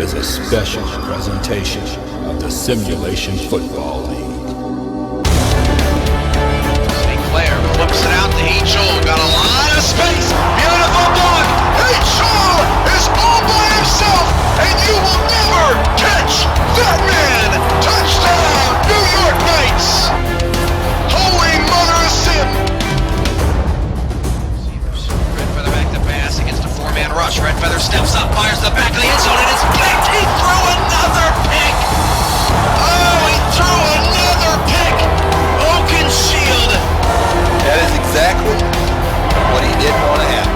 is a special presentation of the Simulation Football League. St. Clair flips it out to Heachel. Got a lot of space. Beautiful block. Heachel is all by himself, and you will never catch that man. Touchdown, New York Knights. Holy mother of Sim. Redfeather back to pass against a four-man rush. Redfeather steps up, fires the back of the end zone, and it's picked. He threw another pick. Oh, he threw another pick. Oakenshield. That is exactly what he didn't want to happen.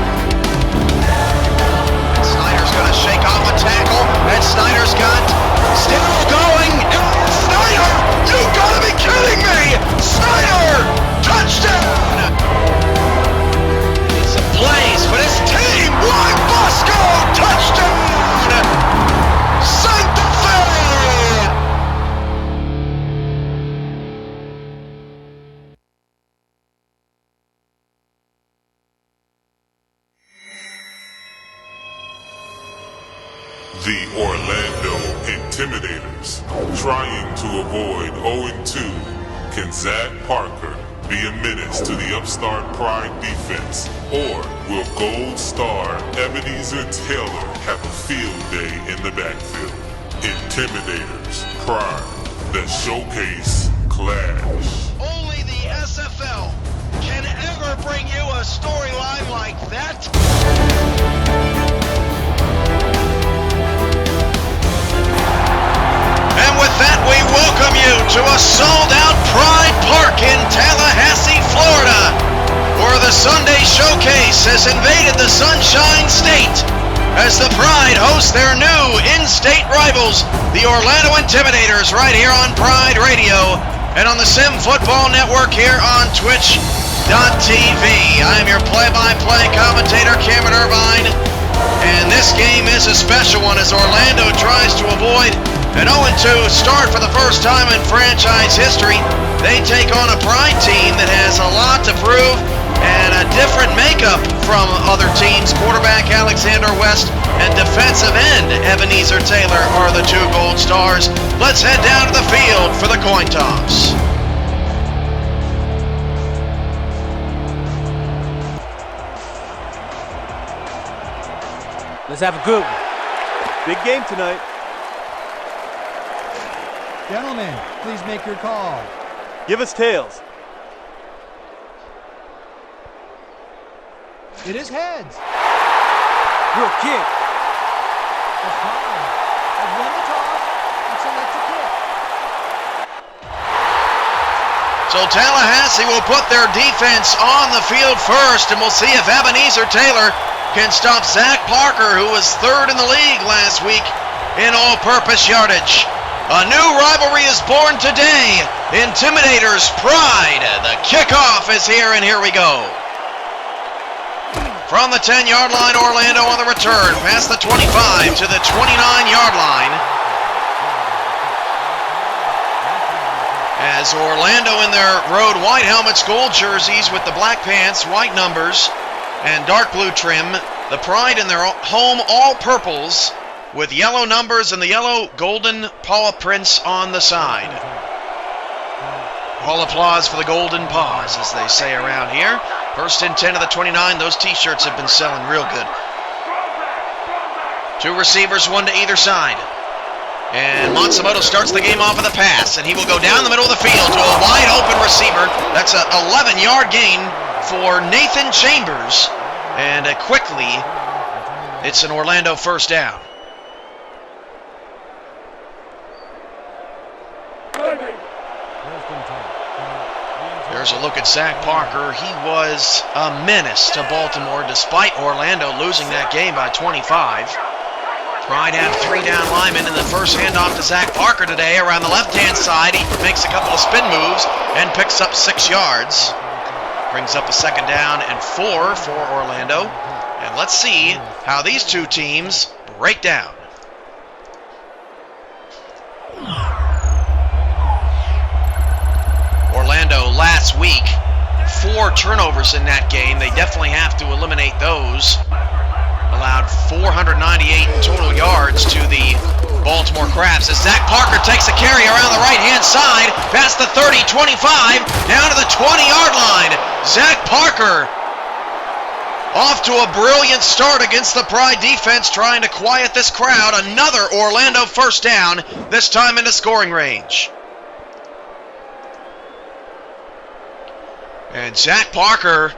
And Snyder's going to shake off a tackle, and Snyder's got still going. Snyder, you got to be kidding me! Snyder, touchdown! It's a blaze, but his team, Juan Bosco, touchdown! Santa Fe! The Orlando Intimidators, trying to avoid 0-2. Can Zach Parker be a menace to the upstart Pride defense? Or will Gold Star Ebenezer Taylor have a field day in the backfield? Intimidators, Pride, the showcase clash. Only the SFL can ever bring you a storyline like that. And with that, we welcome you to a sold-out Pride Park in Tallahassee, Florida, where the Sunday Showcase has invaded the Sunshine State as the Pride hosts their new in-state rivals, the Orlando Intimidators, right here on Pride Radio and on the Sim Football Network here on Twitch.tv. I am your play-by-play commentator, Cameron Irvine, and this game is a special one as Orlando tries to avoid an 0-2 start for the first time in franchise history. They take on a Pride team that has a lot to prove and a different makeup from other teams. Quarterback Alexander West and defensive end Ebenezer Taylor are the two Gold Stars. Let's head down to the field for the coin toss. Let's have a good one. Big game tonight. Gentlemen, please make your call. Give us tails. It is heads. Good kick. The Pride have won the toss and select a kick. So Tallahassee will put their defense on the field first, and we'll see if Ebenezer Taylor can stop Zach Parker, who was third in the league last week in all-purpose yardage. A new rivalry is born today. Intimidators Pride. The kickoff is here, and here we go. From the 10-yard line, Orlando on the return, past the 25 to the 29-yard line. As Orlando in their road white helmets, gold jerseys with the black pants, white numbers, and dark blue trim. The Pride in their home all-purples with yellow numbers and the yellow golden paw prints on the side. All applause for the golden paws, as they say around here. First and 10 of the 29. Those t-shirts have been selling real good. Two receivers, one to either side. And Matsumoto starts the game off with a pass, and he will go down the middle of the field to a wide open receiver. That's an 11-yard gain for Nathan Chambers. And quickly, it's an Orlando first down. There's a look at Zach Parker. He was a menace to Baltimore despite Orlando losing that game by 25. Pride had three down linemen in the first handoff to Zach Parker today around the left-hand side. He makes a couple of spin moves and picks up 6 yards. Brings up a second down and 4 for Orlando. And let's see how these two teams break down. Orlando last week, 4 turnovers in that game. They definitely have to eliminate those. allowed 498 total yards to the Baltimore Crabs as Zach Parker takes a carry around the right-hand side, past the 30, 25, down to the 20-yard line. Zach Parker off to a brilliant start against the Pride defense, trying to quiet this crowd. Another Orlando first down, this time into scoring range. And Zach Parker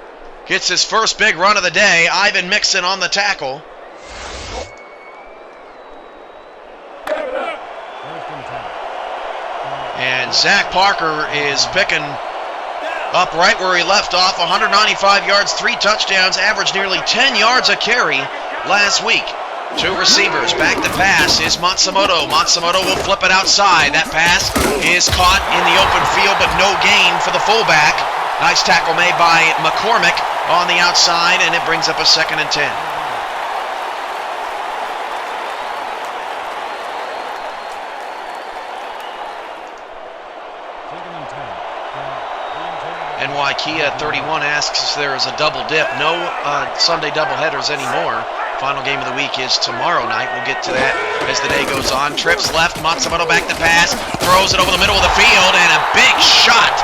gets his first big run of the day. Ivan Mixon on the tackle. And Zach Parker is picking up right where he left off. 195 yards, 3 touchdowns, averaged nearly 10 yards a carry last week. 2 receivers, back to pass is Matsumoto. Matsumoto will flip it outside. That pass is caught in the open field, but no gain for the fullback. Nice tackle made by McCormick on the outside, and it brings up a 2nd and 10. NY Kia 31 asks if there is a double dip. No Sunday doubleheaders anymore. Final game of the week is tomorrow night. We'll get to that as the day goes on. Trips left, Matsumoto back to pass, throws it over the middle of the field, and a big shot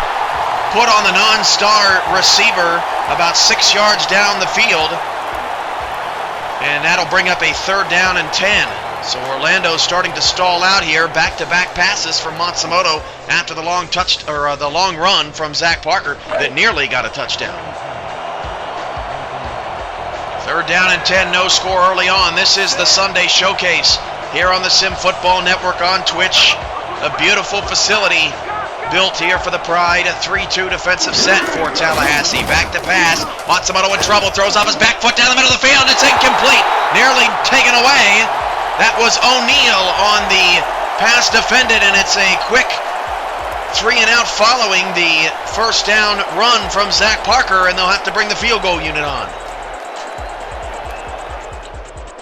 put on the non-star receiver about 6 yards down the field. And that'll bring up a 3rd down and 10. So Orlando's starting to stall out here. Back-to-back passes from Matsumoto after the long run from Zach Parker that nearly got a touchdown. 3rd down and 10, no score early on. This is the Sunday Showcase here on the Sim Football Network on Twitch. A beautiful facility built here for the Pride. A 3-2 defensive set for Tallahassee. Back to pass. Matsumoto in trouble. Throws off his back foot down the middle of the field. It's incomplete. Nearly taken away. That was O'Neal on the pass defended, and it's a quick 3-and-out following the first down run from Zach Parker, and they'll have to bring the field goal unit on.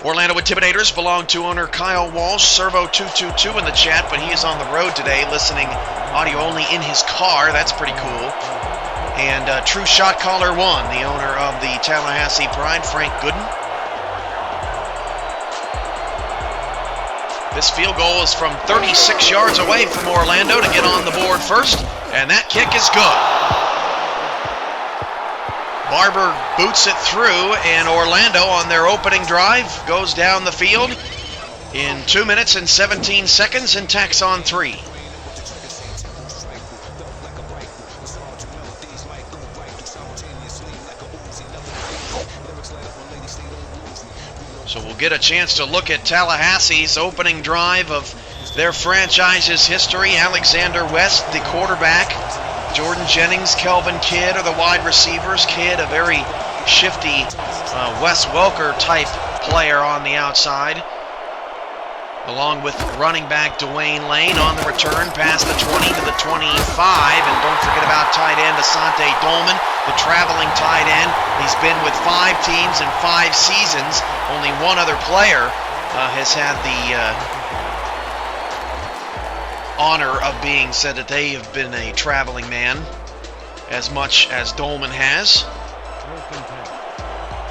Orlando Intimidators belong to owner Kyle Walsh, Servo222 in the chat, but he is on the road today listening audio only in his car. That's pretty cool. And True Shot Caller 1, the owner of the Tallahassee Pride, Frank Gooden. This field goal is from 36 yards away from Orlando to get on the board first, and that kick is good. Barber boots it through, and Orlando on their opening drive goes down the field in 2 minutes and 17 seconds and tacks on 3. So we'll get a chance to look at Tallahassee's opening drive of their franchise's history. Alexander West, the quarterback. Jordan Jennings, Kelvin Kidd are the wide receivers. Kidd, a very shifty Wes Welker type player on the outside. Along with running back Dwayne Lane on the return past the 20 to the 25. And don't forget about tight end Asante Dolman, the traveling tight end. He's been with 5 teams in 5 seasons. Only one other player has had the honor of being said that they have been a traveling man as much as Dolman has.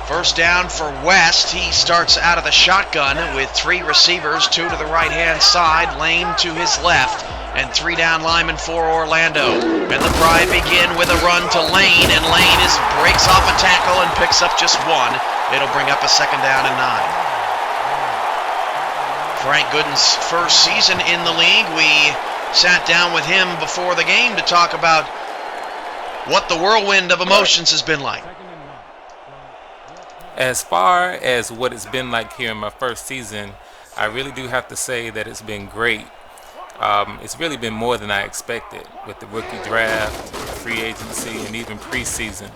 First down for West. He starts out of the shotgun with 3 receivers, 2 to the right-hand side, Lane to his left, and 3 down linemen for Orlando. And the Pride begin with a run to Lane, and Lane breaks off a tackle and picks up just 1. It'll bring up a 2nd down and 9. Frank Gooden's first season in the league. We sat down with him before the game to talk about what the whirlwind of emotions has been like. As far as what it's been like here in my first season, I really do have to say that it's been great. It's really been more than I expected with the rookie draft, free agency, and even preseason.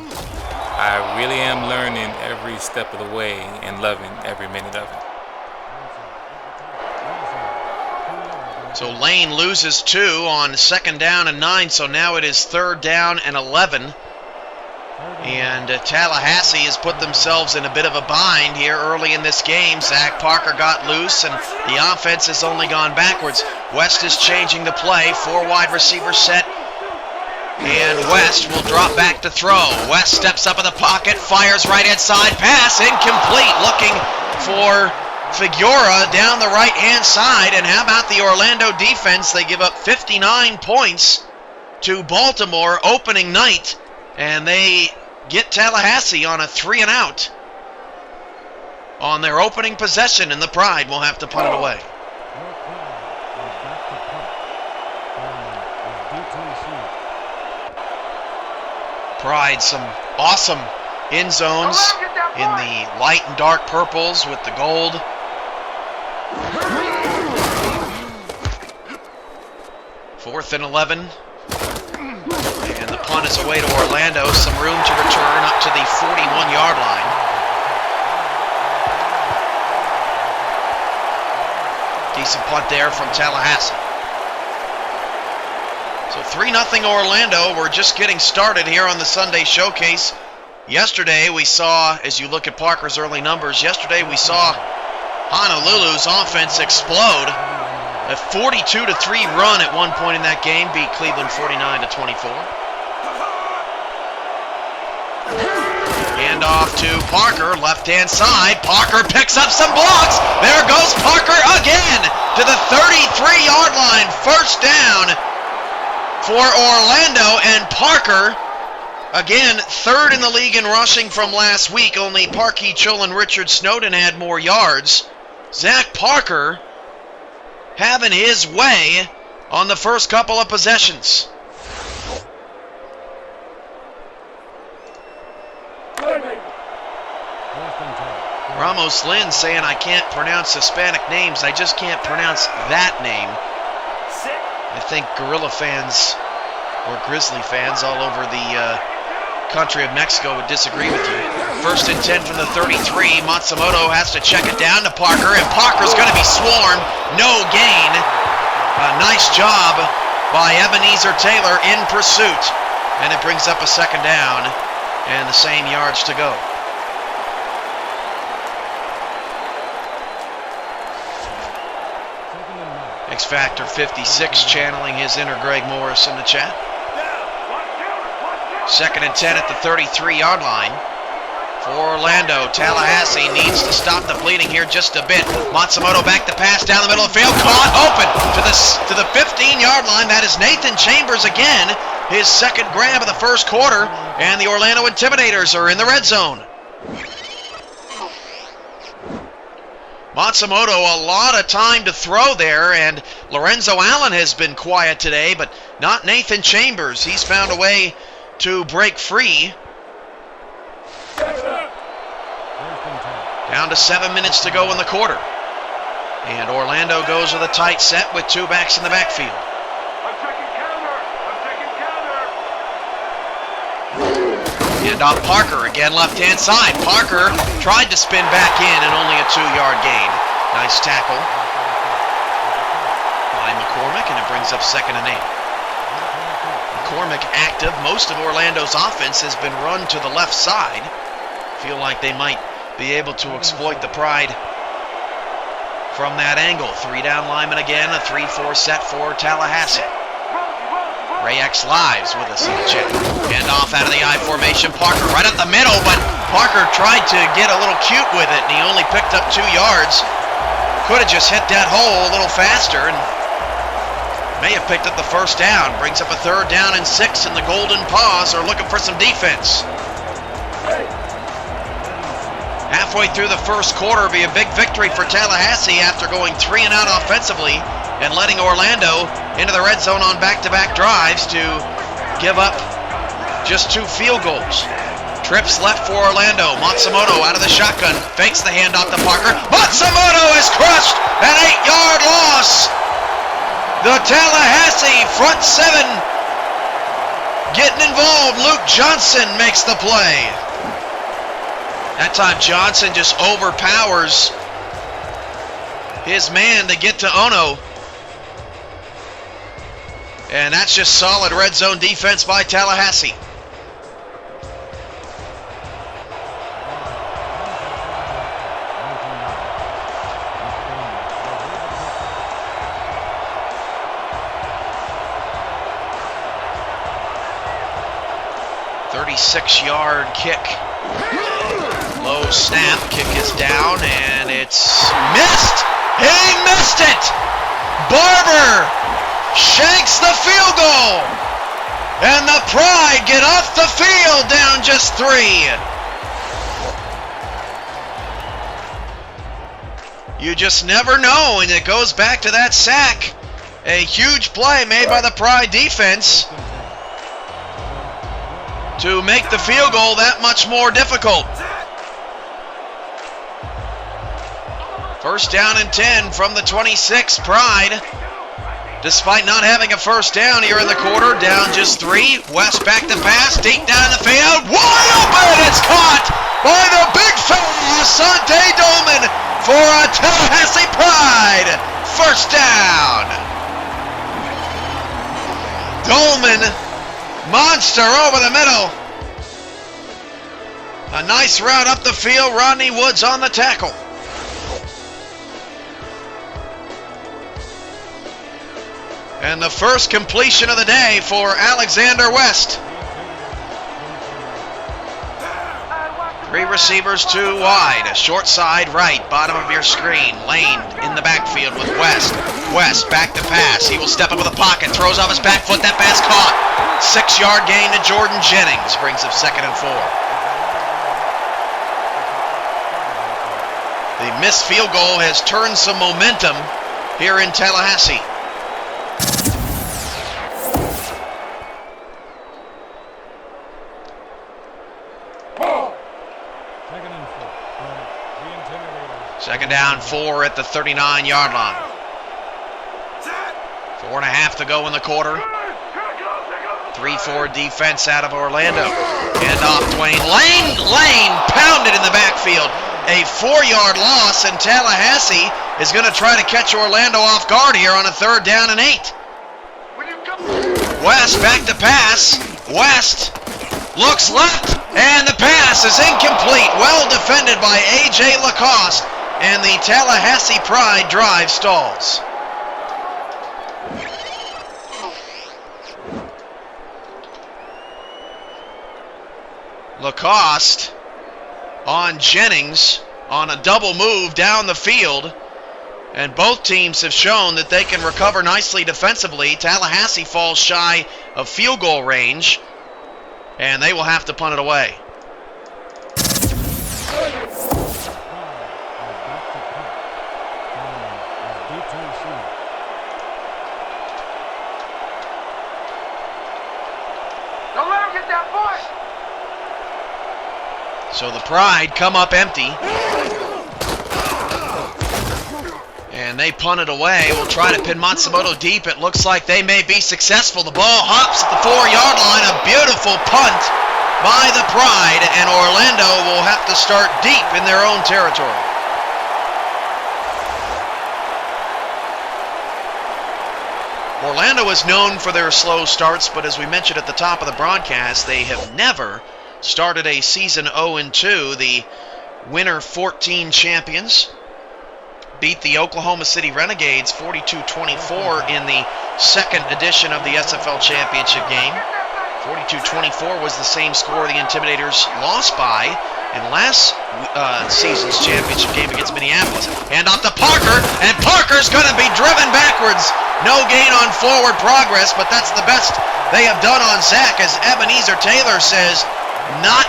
I really am learning every step of the way and loving every minute of it. So Lane loses 2 on 2nd down and 9, so now it is 3rd down and 11. And Tallahassee has put themselves in a bit of a bind here early in this game. Zach Parker got loose, and the offense has only gone backwards. West is changing the play. 4 wide receivers set, and West will drop back to throw. West steps up in the pocket, fires right inside, pass incomplete. Looking for Figueroa down the right-hand side. And how about the Orlando defense? They give up 59 points to Baltimore opening night, and they get Tallahassee on a 3-and-out on their opening possession, and the Pride will have to punt it away. Pride, some awesome end zones in the light and dark purples with the gold. Fourth and 11. And the punt is away to Orlando. Some room to return up to the 41-yard line. Decent punt there from Tallahassee. So 3-0 Orlando. We're just getting started here on the Sunday Showcase. Yesterday we saw, as you look at Parker's early numbers, yesterday we saw Honolulu's offense explode. A 42-3 run at one point in that game beat Cleveland 49-24. Hand off to Parker, left-hand side. Parker picks up some blocks. There goes Parker again to the 33-yard line. First down for Orlando, and Parker, again, third in the league in rushing from last week. Only Parkey, Chull, and Richard Snowden had more yards. Zach Parker having his way on the first couple of possessions. Ramos Lynn saying, I can't pronounce Hispanic names. I just can't pronounce that name. I think Gorilla fans or Grizzly fans all over the country of Mexico would disagree with you. First and 10 from the 33. Matsumoto has to check it down to Parker, and Parker's going to be swarmed. No gain. A nice job by Ebenezer Taylor in pursuit. And it brings up a second down and the same yards to go. X Factor 56 channeling his inner Greg Morris in the chat. Second and 10 at the 33-yard line for Orlando. Tallahassee needs to stop the bleeding here just a bit. Matsumoto back to pass down the middle of the field. Caught open to the 15-yard line. That is Nathan Chambers again. His second grab of the first quarter. And the Orlando Intimidators are in the red zone. Matsumoto, a lot of time to throw there, and Lorenzo Allen has been quiet today, but not Nathan Chambers. He's found a way to break free. Down to 7 minutes to go in the quarter. And Orlando goes with a tight set with two backs in the backfield. And off Parker, again left-hand side. Parker tried to spin back in and only a 2-yard gain. Nice tackle by McCormick, and it brings up second and 8. McCormick active. Most of Orlando's offense has been run to the left side. Feel like they might be able to exploit the Pride from that angle. 3-down lineman again, a 3-4 set for Tallahassee. Ray X Lives with us in the chat. Hand off out of the I formation. Parker right up the middle, but Parker tried to get a little cute with it, and he only picked up 2 yards. Could have just hit that hole a little faster, and may have picked up the first down. Brings up a 3rd down and 6, and the Golden Paws are looking for some defense. Halfway through the first quarter, be a big victory for Tallahassee after going 3-and-out offensively and letting Orlando into the red zone on back-to-back drives to give up just 2 field goals. Trips left for Orlando. Matsumoto out of the shotgun. Fakes the handoff to Parker. Matsumoto is crushed! An 8-yard loss! The Tallahassee front 7 getting involved. Luke Johnson makes the play. That time Johnson just overpowers his man to get to Ono. And that's just solid red zone defense by Tallahassee. .36-yard kick. Low snap, kick is down, and it's missed! He missed it! Barber shanks the field goal! And the Pride get off the field down just 3. You just never know, and it goes back to that sack. A huge play made by the Pride defense to make the field goal that much more difficult. First down and 10 from the 26, Pride. Despite not having a first down here in the quarter, down just 3. West back to pass, deep down the field, wide open! It's caught by the big fella, Asante Dolman, for a Tallahassee Pride first down. Dolman, monster over the middle. A nice route up the field. Rodney Woods on the tackle. And the first completion of the day for Alexander West. 3 receivers, 2 wide. Short side right, bottom of your screen. Lane in the backfield with West. West back to pass. He will step up with the pocket, throws off his back foot. That pass caught. 6-yard gain to Jordan Jennings. Brings up 2nd and 4. The missed field goal has turned some momentum here in Tallahassee. Second down, 4 at the 39-yard line. 4.5 to go in the quarter. 3-4 defense out of Orlando. Hand off Dwayne. Lane pounded in the backfield. A 4-yard loss, and Tallahassee is going to try to catch Orlando off guard here on a 3rd down and 8. West back to pass. West looks left, and the pass is incomplete. Well defended by A.J. Lacoste, and the Tallahassee Pride drive stalls. Lacoste on Jennings on a double move down the field, and both teams have shown that they can recover nicely defensively. Tallahassee falls shy of field goal range, and they will have to punt it away. Don't let him get that push. So the Pride come up empty, and they punt it away. We'll try to pin Matsumoto deep. It looks like they may be successful. The ball hops at the 4-yard line. A beautiful punt by the Pride, and Orlando will have to start deep in their own territory. Orlando is known for their slow starts, but as we mentioned at the top of the broadcast, they have never started a season 0-2. The winner 14 champions beat the Oklahoma City Renegades 42-24 in the 2nd edition of the SFL championship game. 42-24 was the same score the Intimidators lost by in last season's championship game against Minneapolis. Hand off to Parker, and Parker's going to be driven backwards. No gain on forward progress, but that's the best they have done on sack, as Ebenezer Taylor says, not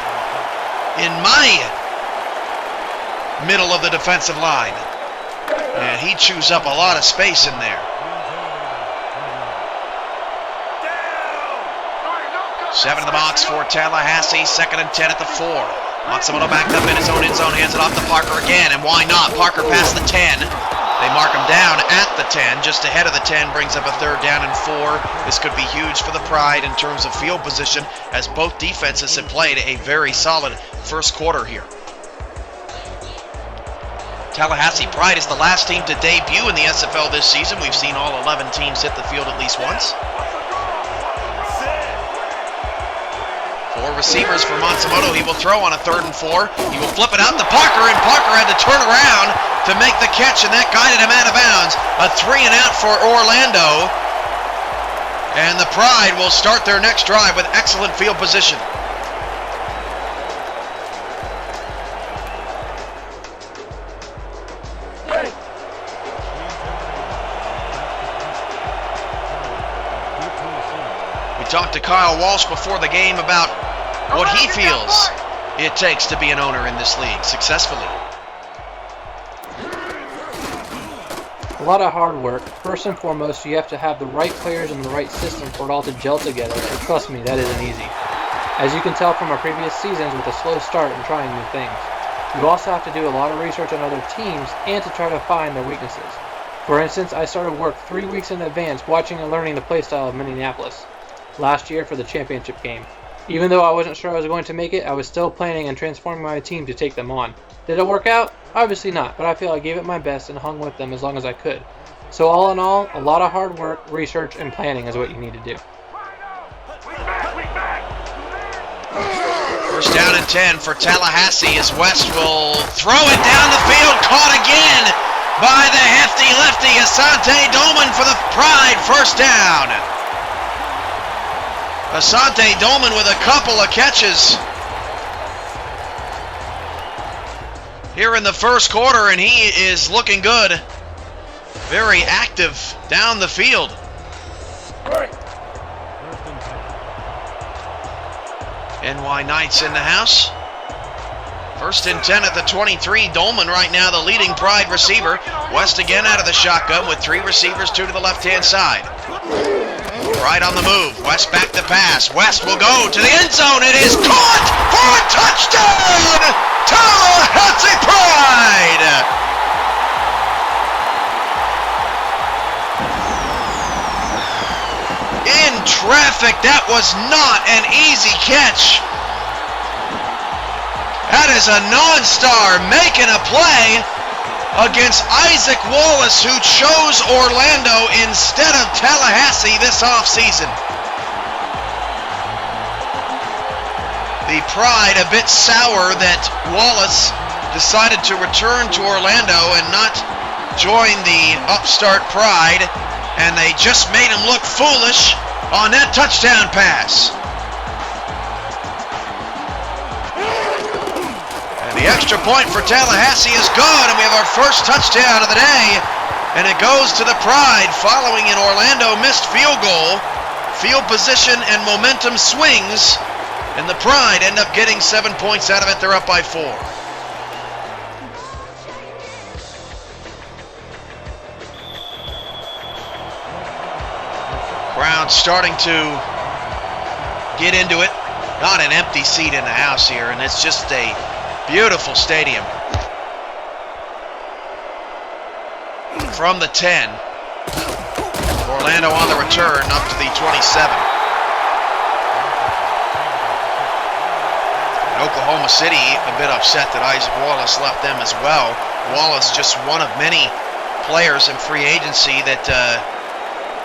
in my middle of the defensive line. And he chews up a lot of space in there. 7 in the box for Tallahassee, 2nd and 10 at the 4. Matsumoto backed up in his own end zone, hands it off to Parker again, and why not? Parker past the 10. They mark him down at the 10, just ahead of the 10, brings up a 3rd down and 4. This could be huge for the Pride in terms of field position, as both defenses have played a very solid first quarter here. Tallahassee Pride is the last team to debut in the SFL this season. We've seen all 11 teams hit the field at least once. 4 receivers for Matsumoto. He will throw on a 3rd and 4. He will flip it out to Parker, and Parker had to turn around to make the catch, and that guided him out of bounds. A 3 and out for Orlando. And the Pride will start their next drive with excellent field position. We talked to Kyle Walsh before the game about what he feels it takes to be an owner in this league successfully. A lot of hard work. First and foremost, you have to have the right players and the right system for it all to gel together, and trust me, that isn't easy. As you can tell from our previous seasons with a slow start and trying new things. You also have to do a lot of research on other teams and to try to find their weaknesses. For instance, I started work 3 weeks in advance watching and learning the playstyle of Minneapolis last year for the championship game. Even though I wasn't sure I was going to make it, I was still planning and transforming my team to take them on. Did it work out? Obviously not, but I feel I gave it my best and hung with them as long as I could. So all in all, a lot of hard work, research, and planning is what you need to do. First down and 10 for Tallahassee as West will throw it down the field. Caught again by the hefty lefty Asante Dolman for the Pride first down. Asante Dolman with a couple of catches here in the first quarter, and he is looking good. Very active down the field. NY Knights in the house. First and 10 at the 23. Dolman right now the leading Pride receiver. West again out of the shotgun with 3 receivers, 2 to the left-hand side. Pride on the move. West back to pass. West will go to the end zone. It is caught for a touchdown! Tallahassee Pride! In traffic, that was not an easy catch. That is a non-star making a play against Isaac Wallace, who chose Orlando instead of Tallahassee this offseason. The Pride a bit sour that Wallace decided to return to Orlando and not join the upstart Pride, and they just made him look foolish on that touchdown pass. The extra point for Tallahassee is good, and we have our first touchdown of the day, and it goes to the Pride following an Orlando missed field goal. Field position and momentum swings, and the Pride end up getting 7 points out of it. They're up by 4. Crowd starting to get into it. Not an empty seat in the house here, and it's just a beautiful stadium. From the 10. Orlando on the return up to the 27. And Oklahoma City a bit upset that Isaac Wallace left them as well. Wallace just one of many players in free agency that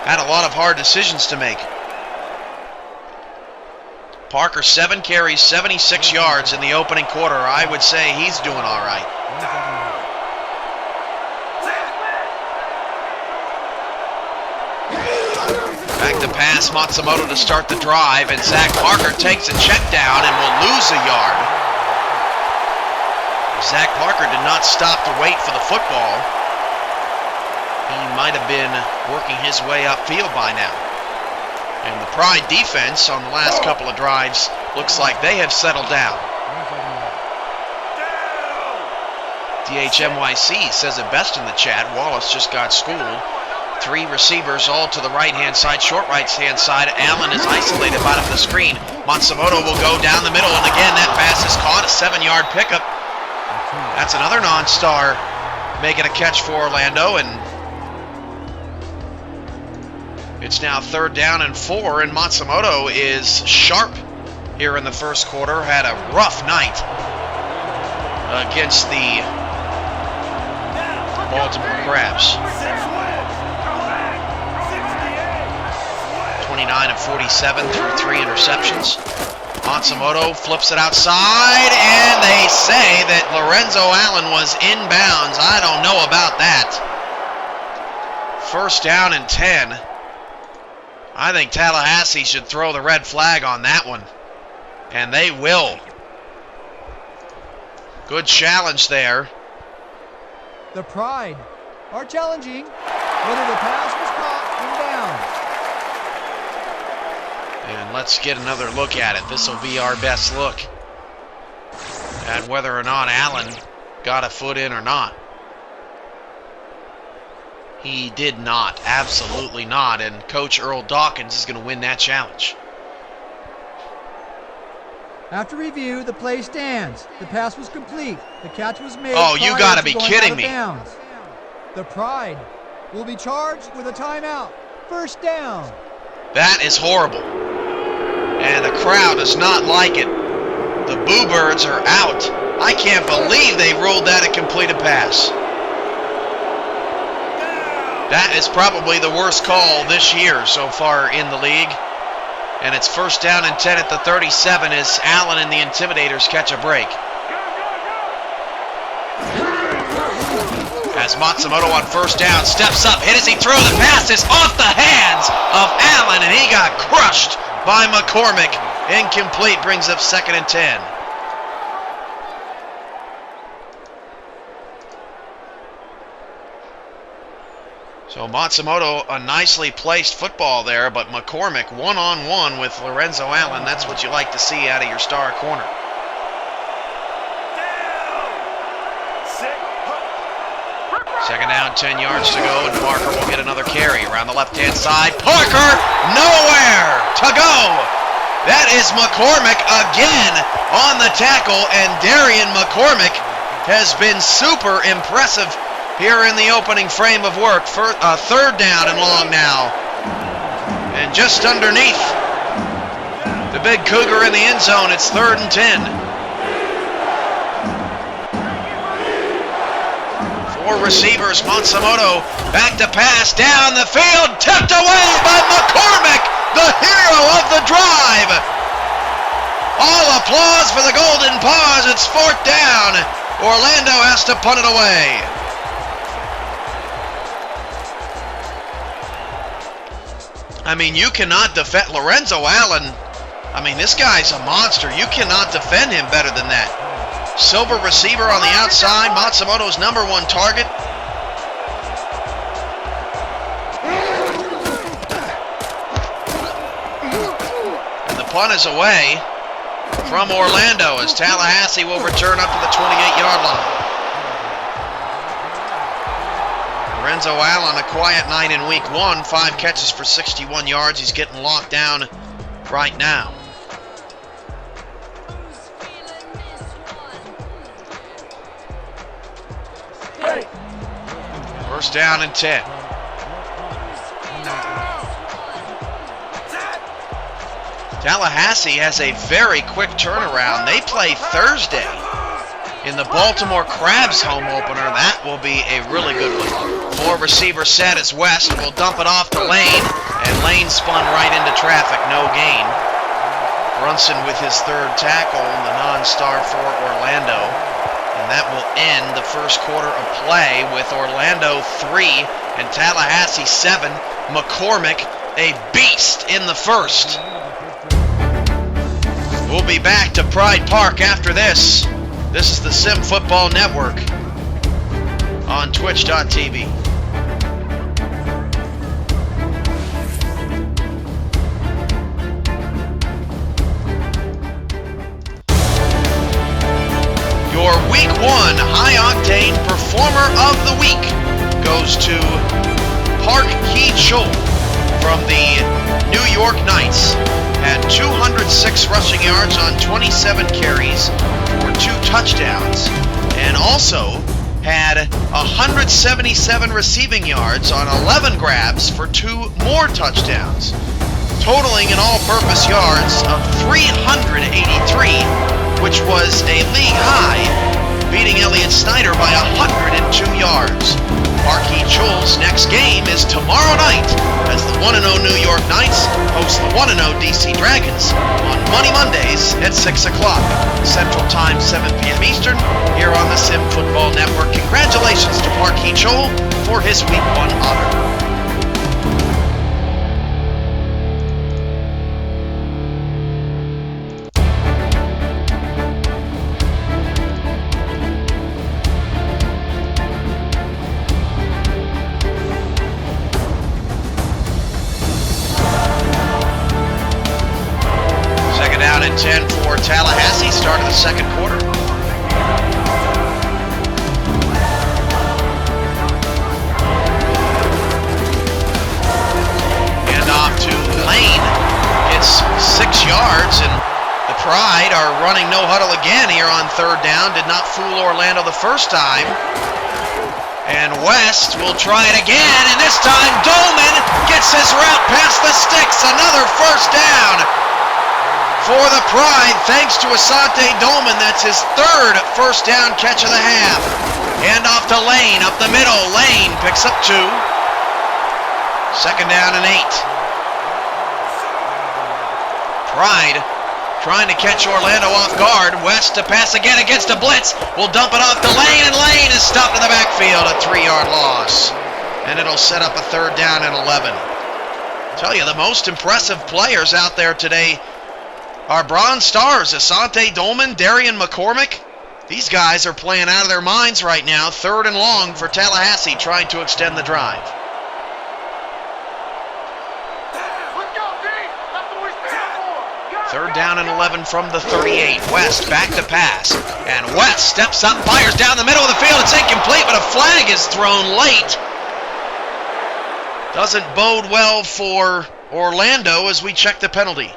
had a lot of hard decisions to make. Parker, 7 carries, 76 yards in the opening quarter. I would say he's doing all right. Back to pass, Matsumoto to start the drive, and Zach Parker takes a check down and will lose a yard. Zach Parker did not stop to wait for the football. He might have been working his way upfield by now. And the Pride defense on the last couple of drives looks like they have settled down. DHMYC says it best in the chat. Wallace just got schooled. 3 receivers all to the right-hand side, short right-hand side. Allen is isolated bottom of the screen. Matsumoto will go down the middle, and again that pass is caught. A 7-yard pickup. That's another non-star making a catch for Orlando, and it's now 3rd down and 4, and Matsumoto is sharp here in the first quarter. Had a rough night against the Baltimore Crabs. 29 of 47 through 3 interceptions. Matsumoto flips it outside, and they say that Lorenzo Allen was inbounds. I don't know about that. First down and 10. I think Tallahassee should throw the red flag on that one. And they will. Good challenge there. The Pride are challenging whether the pass was caught And let's get another look at it. This will be our best look at whether or not Allen got a foot in or not. He did not, absolutely not, and Coach Earl Dawkins is going to win that challenge. After review, the play stands. The pass was complete. The catch was made. Oh, you got to be kidding me. Bounds. The Pride will be charged with a timeout. First down. That is horrible. And the crowd does not like it. The Boo Birds are out. I can't believe they ruled that a completed pass. That is probably the worst call this year so far in the league. And it's first down and 10 at the 37 as Allen and the Intimidators catch a break. As Matsumoto on first down steps up, hit as he throws, the pass is off the hands of Allen, and he got crushed by McCormick. Incomplete, brings up second and 10. So Matsumoto, a nicely placed football there, but McCormick one-on-one with Lorenzo Allen. That's what you like to see out of your star corner. Second down, 10 yards to go, and Parker will get another carry around the left-hand side. Parker, nowhere to go. That is McCormick again on the tackle, and Darian McCormick has been super impressive here in the opening frame of work. For third down and long now. And just underneath the big Cougar in the end zone, it's third and 10. Four receivers, Matsumoto back to pass, down the field, tipped away by McCormick, the hero of the drive. All applause for the Golden Paws. It's fourth down. Orlando has to punt it away. I mean, you cannot defend Lorenzo Allen. I mean, this guy's a monster. You cannot defend him better than that. Silver receiver on the outside, Matsumoto's number one target. And the punt is away from Orlando as Tallahassee will return up to the 28-yard line. Lorenzo Allen, a quiet night in week one, 5 catches for 61 yards. He's getting locked down right now. First down and 10. Tallahassee has a very quick turnaround. They play Thursday in the Baltimore Crabs home opener. That will be a really good one. Four receiver set as West will dump it off to Lane, and Lane spun right into traffic, no gain. Brunson with his third tackle, the non-star for Orlando. And that will end the first quarter of play with Orlando 3 and Tallahassee 7. McCormick, a beast in the first. We'll be back to Pride Park after this. This is the Sim Football Network on Twitch.tv. Your Week 1 High Octane Performer of the Week goes to Park Hee-chul from the New York Knights. Had 206 rushing yards on 27 carries for 2 touchdowns, and also had 177 receiving yards on 11 grabs for 2 more touchdowns, totaling an all-purpose yards of 383, which was a league high, beating Elliott Snyder by 102 yards. Park Hee-chul's next game is tomorrow night as the 1-0 New York Knights host the 1-0 DC Dragons on Money Mondays at 6 o'clock Central Time, 7 p.m. Eastern, here on the Sim Football Network. Congratulations to Park Hee-chul for his Week 1 honor. down and 10 for Tallahassee, start of the second quarter. Hand off to Lane, gets 6 yards, and the Pride are running no huddle again here on third down. Did not fool Orlando the first time. And West will try it again, and this time Dolman gets his route past the sticks. Another first down for the Pride, thanks to Asante Dolman. That's his third first down catch of the half. Hand off to Lane, up the middle. Lane picks up 2. Second down and 8. Pride trying to catch Orlando off guard. West to pass again against a blitz. Will dump it off to Lane, and Lane is stopped in the backfield. A 3-yard loss. And it'll set up a third down and 11. Tell you, the most impressive players out there today are Bronze Stars. Asante Dolman, Darian McCormick. These guys are playing out of their minds right now. Third and long for Tallahassee, trying to extend the drive. Third down and 11 from the 38. West back to pass. And West steps up, fires down the middle of the field. It's incomplete, but a flag is thrown late. Doesn't bode well for Orlando as we check the penalty.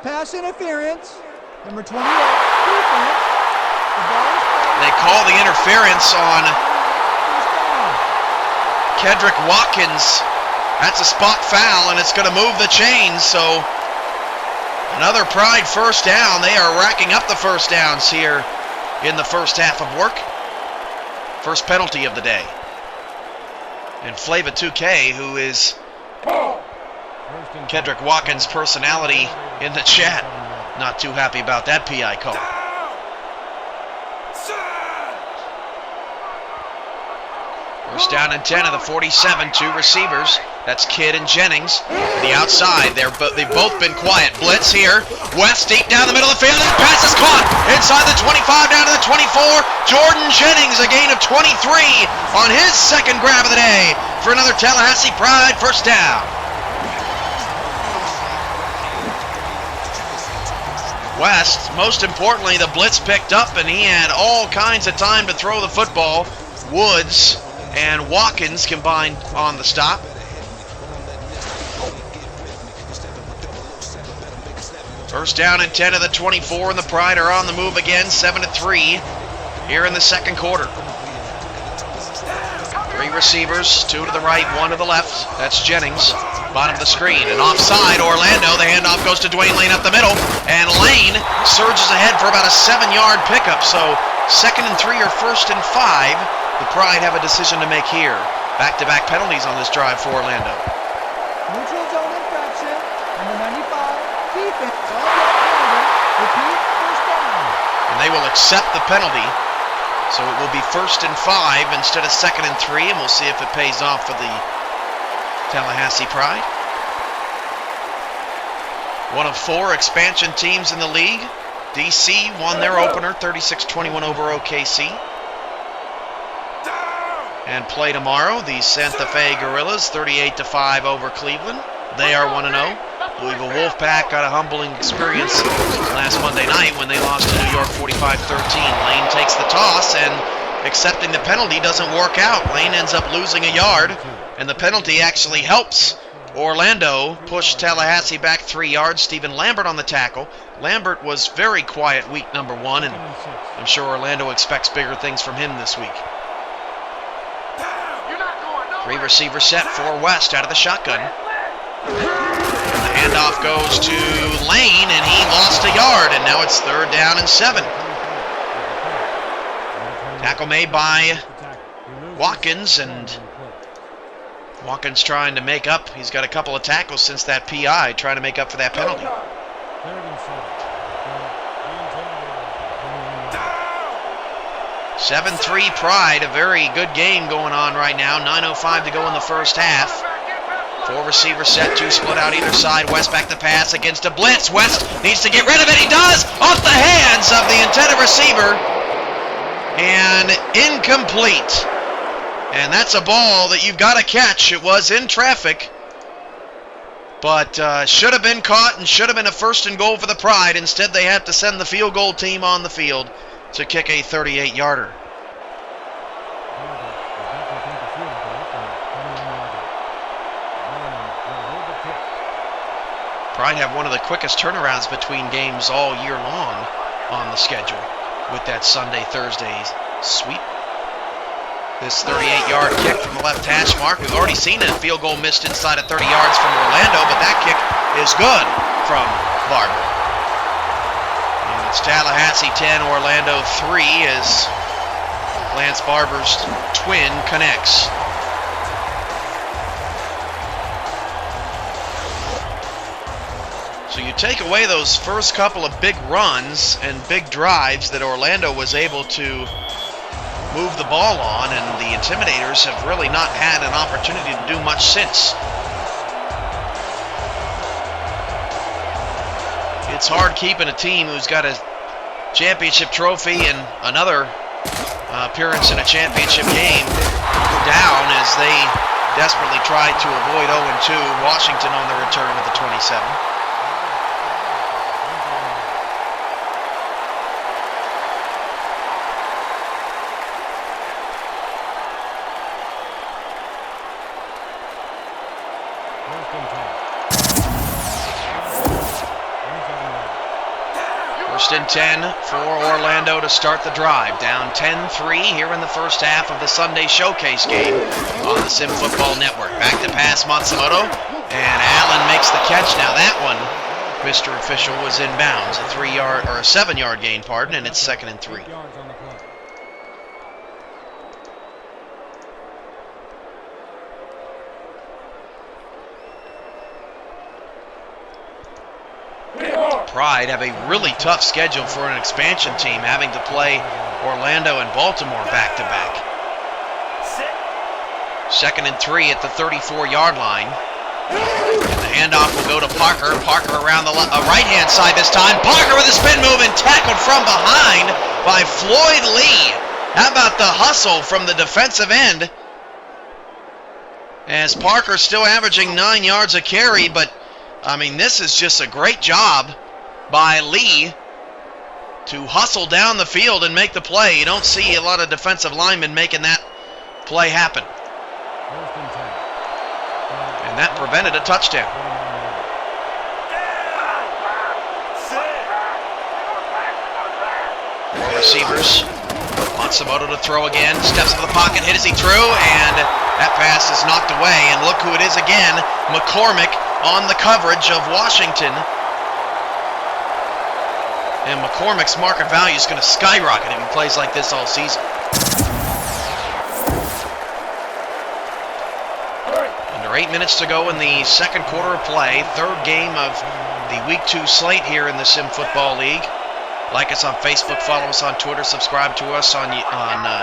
Pass interference. Number 28. Defense. The ball is played. They call the interference on Kedrick Watkins. That's a spot foul, and it's going to move the chains, so another Pride first down. They are racking up the first downs here in the first half of work. First penalty of the day. And Flava 2K, who is Kedrick Watkins' personality in the chat, not too happy about that PI call. First down and 10 of the 47, 2 receivers. That's Kidd and Jennings. The outside, they've both been quiet. Blitz here. West deep down the middle of the field. That pass is caught inside the 25 down to the 24. Jordan Jennings, a gain of 23 on his second grab of the day for another Tallahassee Pride first down. West, most importantly, the blitz picked up, and he had all kinds of time to throw the football. Woods and Watkins combined on the stop. First down and 10 of the 24, and the Pride are on the move again, 7-3 here in the second quarter. 3 receivers, 2 to the right, 1 to the left. That's Jennings, bottom of the screen. And offside, Orlando, the handoff goes to Dwayne Lane up the middle, and Lane surges ahead for about a 7-yard pickup. So 2nd and 3 or 1st and 5. The Pride have a decision to make here. Back-to-back penalties on this drive for Orlando. Neutral zone infraction. Number 95. Defense. Repeat. First down. And they will accept the penalty. So it will be 1st and 5 instead of 2nd and 3. And we'll see if it pays off for the Tallahassee Pride. One of 4 expansion teams in the league. DC won their opener 36-21 over OKC. And play tomorrow, the Santa Fe Gorillas, 38-5 over Cleveland. They are 1-0. Louisville Wolfpack got a humbling experience last Monday night when they lost to New York 45-13. Lane takes the toss, and accepting the penalty doesn't work out. Lane ends up losing a yard, and the penalty actually helps Orlando push Tallahassee back 3 yards. Stephen Lambert on the tackle. Lambert was very quiet week number 1, and I'm sure Orlando expects bigger things from him this week. 3 receiver set for West out of the shotgun. And the handoff goes to Lane, and he lost a yard, and now it's 3rd down and 7. Tackle made by Watkins, and Watkins trying to make up. He's got a couple of tackles since that PI, trying to make up for that penalty. 7-3 Pride, a very good game going on right now. 9:05 to go in the first half. 4 receiver set, 2 split out either side. West back to pass against a blitz. West needs to get rid of it. He does! Off the hands of the intended receiver. And incomplete. And that's a ball that you've got to catch. It was in traffic. But should have been caught and should have been a 1st and goal for the Pride. Instead, they have to send the field goal team on the field to kick a 38-yarder. Pride have one of the quickest turnarounds between games all year long on the schedule with that Sunday-Thursday sweep. This 38-yard kick from the left hash mark. We've already seen a field goal missed inside of 30 yards from Orlando, but that kick is good from Barber. And it's Tallahassee 10, Orlando 3 as Lance Barber's twin connects. So you take away those first couple of big runs and big drives that Orlando was able to move the ball on, and the Intimidators have really not had an opportunity to do much since. It's hard keeping a team who's got a championship trophy and another appearance in a championship game down as they desperately try to avoid 0-2. Washington on the return with the 27. First and 10 for Orlando to start the drive. Down 10-3 here in the first half of the Sunday Showcase game on the Sim Football Network. Back to pass Matsumoto, and Allen makes the catch. Now that one, Mr. Official, was in bounds. A 3-yard or a 7-yard gain, pardon, and it's 2nd and 3. Pride have a really tough schedule for an expansion team, having to play Orlando and Baltimore back-to-back. 2nd and 3 at the 34-yard line. And the handoff will go to Parker. Parker around the right-hand side this time. Parker with a spin move and tackled from behind by Floyd Lee. How about the hustle from the defensive end? As Parker still averaging 9 yards a carry, but I mean, this is just a great job by Lee to hustle down the field and make the play. You don't see a lot of defensive linemen making that play happen. And that prevented a touchdown. Receivers. Matsumoto to throw again. Steps into the pocket. Hit as he threw. And that pass is knocked away. And look who it is again. McCormick on the coverage of Washington. And McCormick's market value is going to skyrocket if he plays like this all season. Under 8 minutes to go in the second quarter of play. Third game of the Week 2 slate here in the Sim Football League. Like us on Facebook, follow us on Twitter, subscribe to us on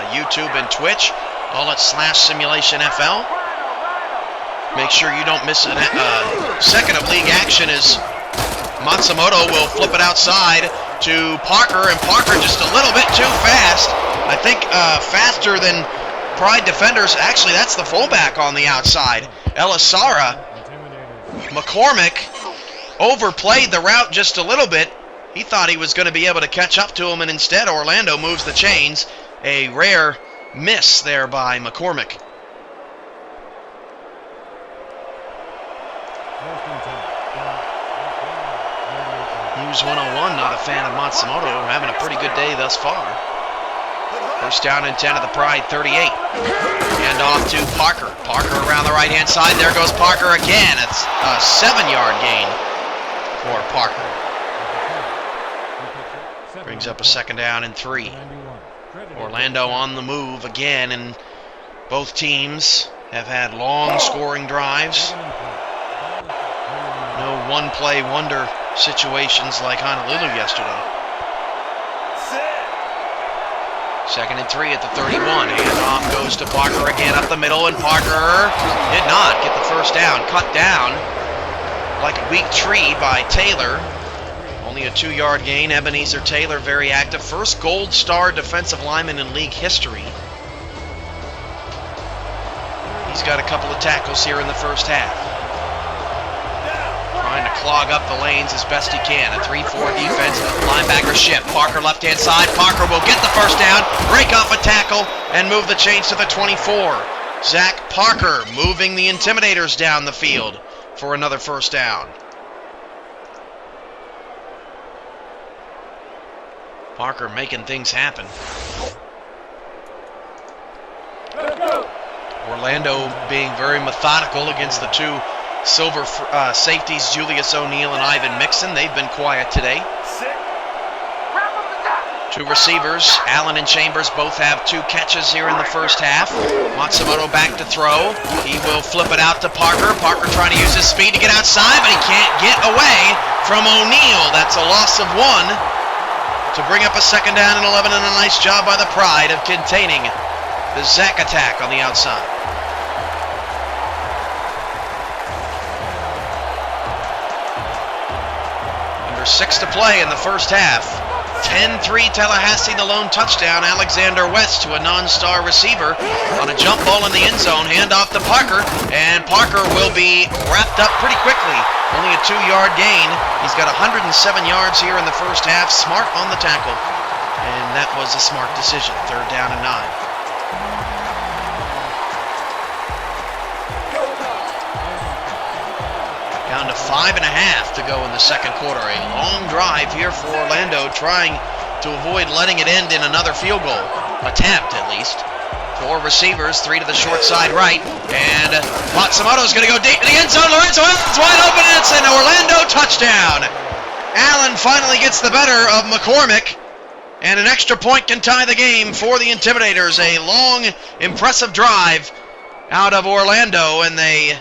YouTube and Twitch, all at /SimulationFL. Make sure you don't miss a second of league action as Matsumoto will flip it outside to Parker, and Parker just a little bit too fast. I think faster than Pride defenders. Actually, that's the fullback on the outside, Elisara. McCormick overplayed the route just a little bit. He thought he was going to be able to catch up to him, and instead Orlando moves the chains. A rare miss there by McCormick. News 101, not a fan of Matsumoto, having a pretty good day thus far. First down and 10 at the Pride 38. Hand off to Parker. Parker around the right-hand side. There goes Parker again. It's a 7-yard gain for Parker. Brings up a 2nd down and 3. Orlando on the move again, and both teams have had long scoring drives. No one-play wonder situations like Honolulu yesterday. 2nd and 3 at the 31. Handoff goes to Parker again up the middle, and Parker did not get the first down. Cut down like a weak tree by Taylor. Only a 2-yard gain. Ebenezer Taylor very active. First Gold Star defensive lineman in league history. He's got a couple of tackles here in the first half. clog up the lanes as best he can. A 3-4 defense, linebacker shift. Parker left-hand side. Parker will get the first down, break off a tackle, and move the chains to the 24. Zach Parker moving the Intimidators down the field for another first down. Parker making things happen. Orlando being very methodical against the two silver safeties, Julius O'Neal and Ivan Mixon. They've been quiet today. Two receivers, Allen and Chambers, both have 2 catches here in the first half. Matsumoto back to throw. He will flip it out to Parker. Parker trying to use his speed to get outside, but he can't get away from O'Neal. That's a loss of 1 to bring up a second down and 11, and a nice job by the Pride of containing the Zach attack on the outside. Under 6 to play in the first half. 10-3 Tallahassee, the lone touchdown. Alexander West to a non-star receiver on a jump ball in the end zone. Handoff to Parker, and Parker will be wrapped up pretty quickly. Only a 2-yard gain. He's got 107 yards here in the first half. Smart on the tackle, and that was a smart decision. 3rd down and 9. Down to 5.5 to go in the second quarter. A long drive here for Orlando, trying to avoid letting it end in another field goal attempt, at least. 4 receivers, 3 to the short side right, and Matsumoto's going to go deep in the end zone. Lorenzo Allen's wide open, and it's an Orlando touchdown. Allen finally gets the better of McCormick, and an extra point can tie the game for the Intimidators. A long, impressive drive out of Orlando, and they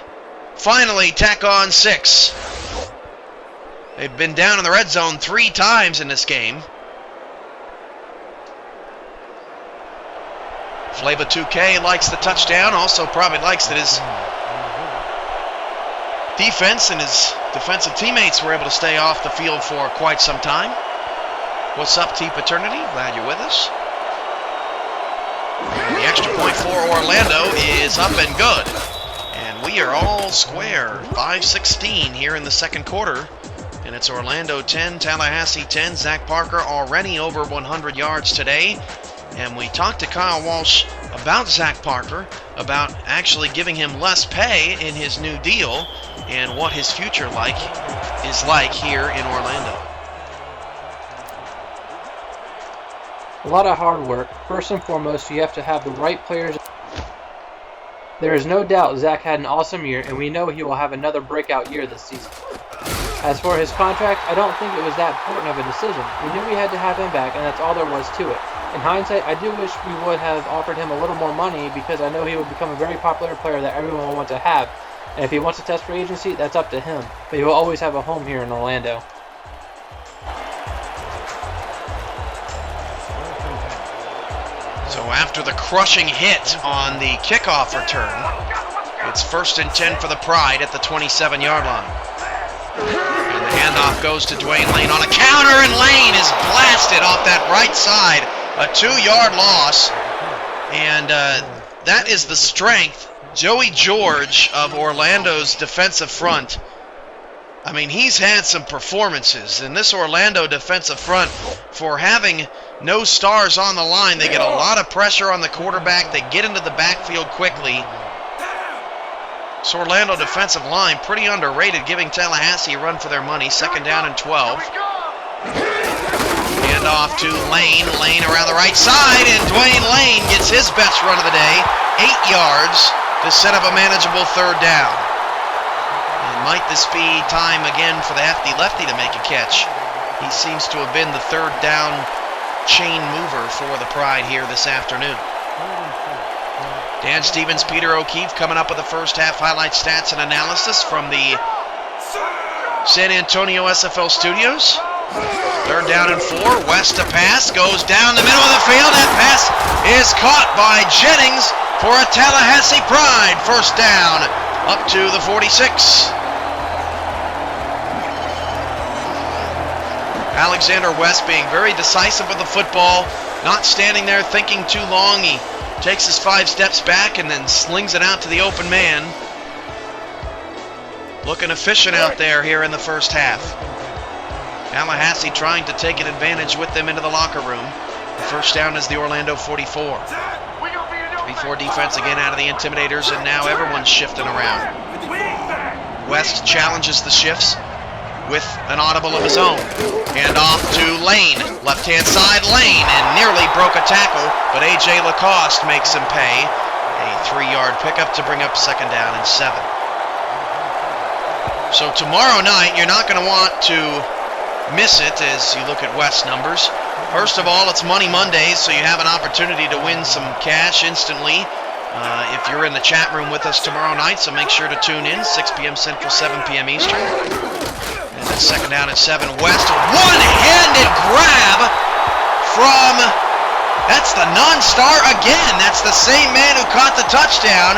finally tack on 6. They've been down in the red zone 3 times in this game. Flava 2K likes the touchdown, also probably likes that his defense and his defensive teammates were able to stay off the field for quite some time. What's up, T Paternity? Glad you're with us. And the extra point for Orlando is up and good. And we are all square. 5:16 here in the second quarter. And it's Orlando 10, Tallahassee 10. Zach Parker already over 100 yards today. And we talked to Kyle Walsh about Zach Parker, about actually giving him less pay in his new deal, and what his future is like here in Orlando. A lot of hard work. First and foremost, you have to have the right players. There is no doubt Zach had an awesome year, and we know he will have another breakout year this season. As for his contract, I don't think it was that important of a decision. We knew we had to have him back, and that's all there was to it. In hindsight, I do wish we would have offered him a little more money, because I know he would become a very popular player that everyone will want to have. And if he wants to test free agency, that's up to him. But he will always have a home here in Orlando. So after the crushing hit on the kickoff return, it's 1st and 10 for the Pride at the 27-yard line. And the handoff goes to Dwayne Lane on a counter, and Lane is blasted off that right side. A 2-yard loss. And that is the strength. Joey George of Orlando's defensive front. I mean, he's had some performances. And this Orlando defensive front, for having no stars on the line, they get a lot of pressure on the quarterback. They get into the backfield quickly. This Orlando defensive line, pretty underrated, giving Tallahassee a run for their money. 2nd down and 12. Hand off to Lane. Lane around the right side, and Dwayne Lane gets his best run of the day. 8 yards to set up a manageable 3rd down. And might this be time again for the hefty lefty to make a catch? He seems to have been the 3rd down chain mover for the Pride here this afternoon. Dan Stevens, Peter O'Keefe coming up with the first half highlight stats and analysis from the San Antonio SFL studios. 3rd down and 4. West to pass, goes down the middle of the field. That pass is caught by Jennings for a Tallahassee Pride. 1st down up to the 46. Alexander West being very decisive with the football, not standing there thinking too long. He takes his 5 steps back and then slings it out to the open man. looking efficient out there here in the first half. Tallahassee trying to take an advantage with them into the locker room. The first down is the Orlando 44. 3-4 defense again out of the Intimidators, and now everyone's shifting around. West challenges the shifts with an audible of his own. Hand off to Lane, left-hand side Lane, and nearly broke a tackle, but A.J. Lacoste makes him pay. A 3-yard pickup to bring up second down and 7. So tomorrow night, you're not going to want to miss it as you look at West's numbers. First of all, it's Money Mondays, so you have an opportunity to win some cash instantly if you're in the chat room with us tomorrow night, so make sure to tune in, 6 p.m. Central, 7 p.m. Eastern. And then second down and 7, West. One-handed grab from, that's the non-star again. That's the same man who caught the touchdown,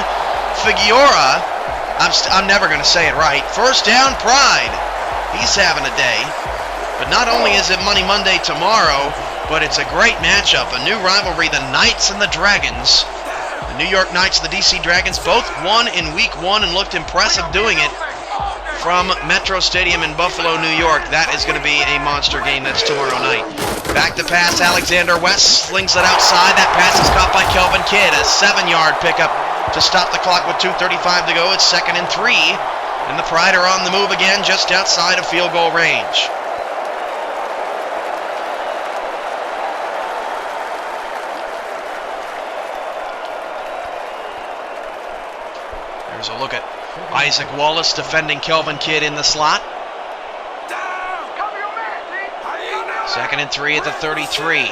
Figueroa. I'm never going to say it right. First down, Pride. He's having a day. But not only is it Money Monday tomorrow, but it's a great matchup. A new rivalry, the Knights and the Dragons. The New York Knights and the DC Dragons both won in week 1 and looked impressive doing it from Metro Stadium in Buffalo, New York. That is going to be a monster game. That's tomorrow night. Back to pass, Alexander West slings it outside. That pass is caught by Kelvin Kidd. A 7-yard pickup to stop the clock with 2:35 to go. It's 2nd and 3. And the Pride are on the move again just outside of field goal range. There's a look at Isaac Wallace defending Kelvin Kidd in the slot. 2nd and 3 at the 33.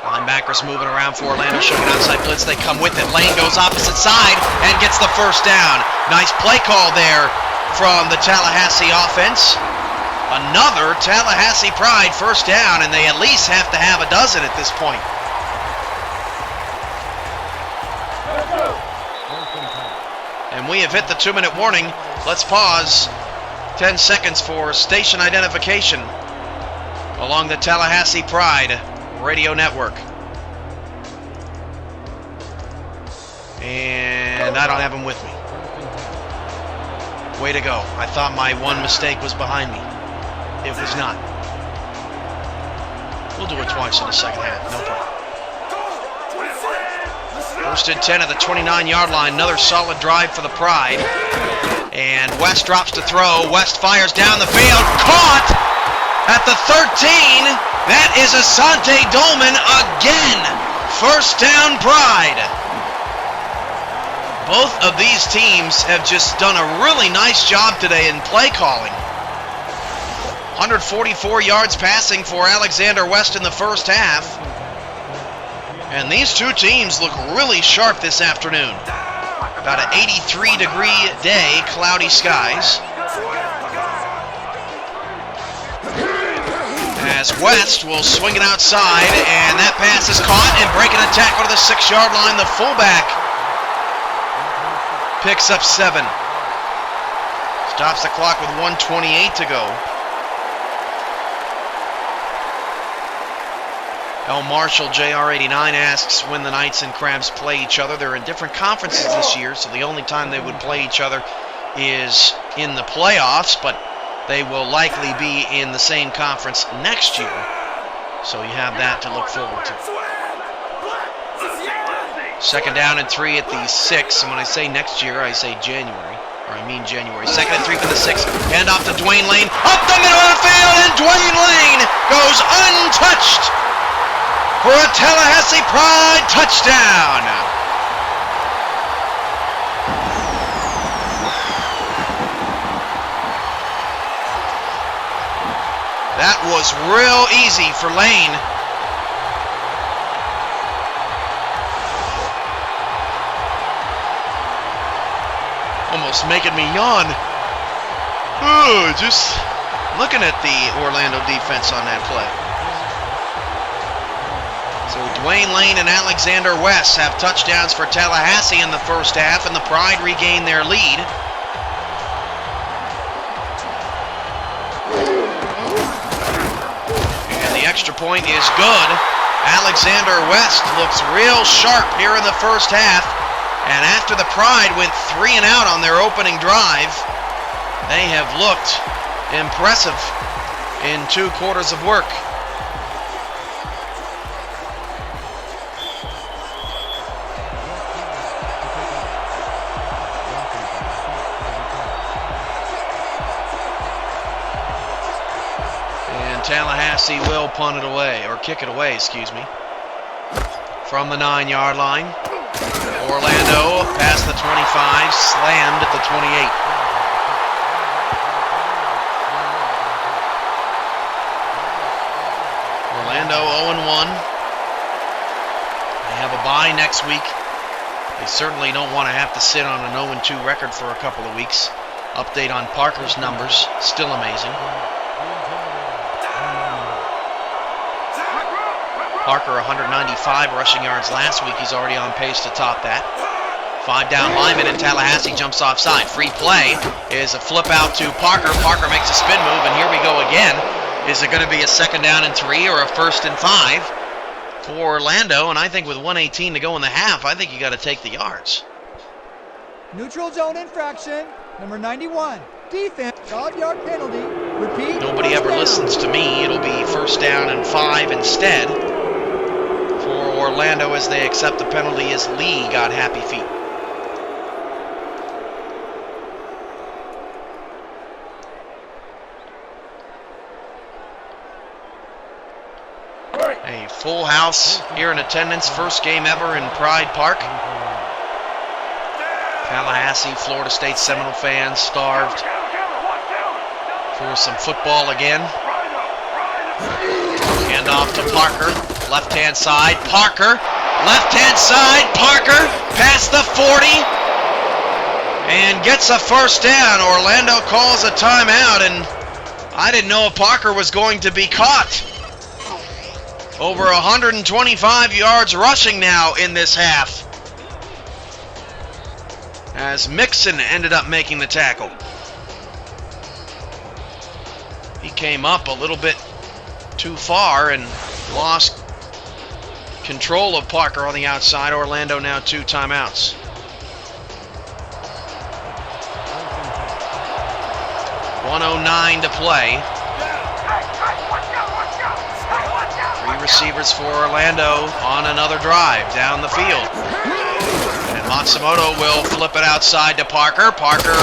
Linebackers moving around for Orlando, showing an outside blitz. They come with it. Lane goes opposite side and gets the first down. Nice play call there from the Tallahassee offense. Another Tallahassee Pride first down, and they at least have to have a dozen at this point. And we have hit the 2-minute warning. Let's pause 10 seconds for station identification along the Tallahassee Pride radio network. And I don't have them with me. Way to go. I thought my one mistake was behind me. It was not. We'll do it twice in the second half. No problem. 1st and 10 at the 29-yard line. Another solid drive for the Pride. And West drops to throw. West fires down the field. Caught at the 13. That is Asante Dolman again. First down, Pride. Both of these teams have just done a really nice job today in play calling. 144 yards passing for Alexander West in the first half. And these two teams look really sharp this afternoon. About an 83-degree day, cloudy skies. As West will swing it outside, and that pass is caught and breaking a tackle to the 6-yard line. The fullback picks up 7. Stops the clock with 1:28 to go. El Marshall, JR89, asks when the Knights and Crabs play each other. They're in different conferences this year, so the only time they would play each other is in the playoffs, but they will likely be in the same conference next year. So you have that to look forward to. 2nd down and 3 at the 6. And when I say next year, I say January. Or I mean January. 2nd and 3 for the 6. Hand off to Dwayne Lane. Up the middle of the field, and Dwayne Lane goes untouched for a Tallahassee Pride touchdown. That was real easy for Lane. Almost making me yawn. Ooh, just looking at the Orlando defense on that play. So Dwayne Lane and Alexander West have touchdowns for Tallahassee in the first half, and the Pride regain their lead. And the extra point is good. Alexander West looks real sharp here in the first half. And after the Pride went 3 and out on their opening drive, They have looked impressive in 2 quarters of work. And Tallahassee will punt it away, or kick it away, excuse me. From the 9-yard line. Orlando past the 25, slammed at the 28. Orlando 0-1. They have a bye next week. They certainly don't want to have to sit on an 0-2 record for a couple of weeks. Update on Parker's numbers, still amazing. Parker 195 rushing yards last week. He's already on pace to top that. 5-down lineman, and Tallahassee jumps offside. Free play is a flip out to Parker. Parker makes a spin move, and here we go again. Is it going to be a 2nd down and 3 or a 1st and 5 for Orlando? And I think with 1:18 to go in the half, I think you got to take the yards. Neutral zone infraction, number 91. Defense, 5-yard penalty. Repeat. Nobody ever listens to me. It'll be 1st down and 5 instead for Orlando as they accept the penalty, as Lee got happy feet. A full house here in attendance, first game ever in Pride Park. Tallahassee, Florida State Seminole fans starved for some football again. Hand off to Parker, left-hand side, Parker, left-hand side, Parker, past the 40, and gets a 1st down. Orlando calls a timeout, and I didn't know if Parker was going to be caught. Over 125 yards rushing now in this half, as Mixon ended up making the tackle. He came up a little bit too far and lost control of Parker on the outside. Orlando now 2 timeouts. .109 to play. 3 receivers for Orlando on another drive down the field. And Matsumoto will flip it outside to Parker. Parker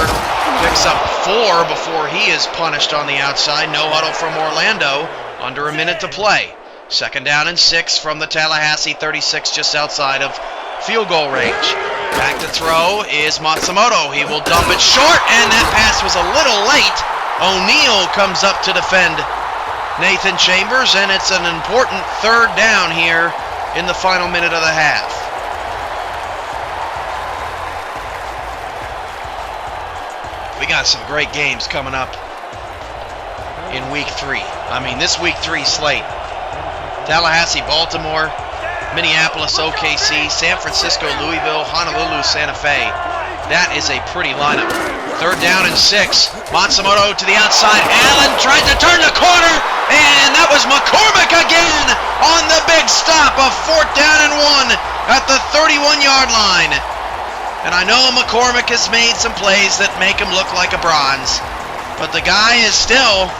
picks up 4 before he is punished on the outside. No huddle from Orlando. Under a minute to play. 2nd down and 6 from the Tallahassee 36, just outside of field goal range. Back to throw is Matsumoto. He will dump it short, and that pass was a little late. O'Neal comes up to defend Nathan Chambers, and it's an important 3rd down here in the final minute of the half. We got some great games coming up in week 3. I mean, this week 3 slate. Tallahassee, Baltimore, Minneapolis, OKC, San Francisco, Louisville, Honolulu, Santa Fe. That is a pretty lineup. 3rd down and 6. Matsumoto to the outside. Allen tried to turn the corner, and that was McCormick again on the big stop of 4th down and 1 at the 31-yard line. And I know McCormick has made some plays that make him look like a bronze, but the guy is still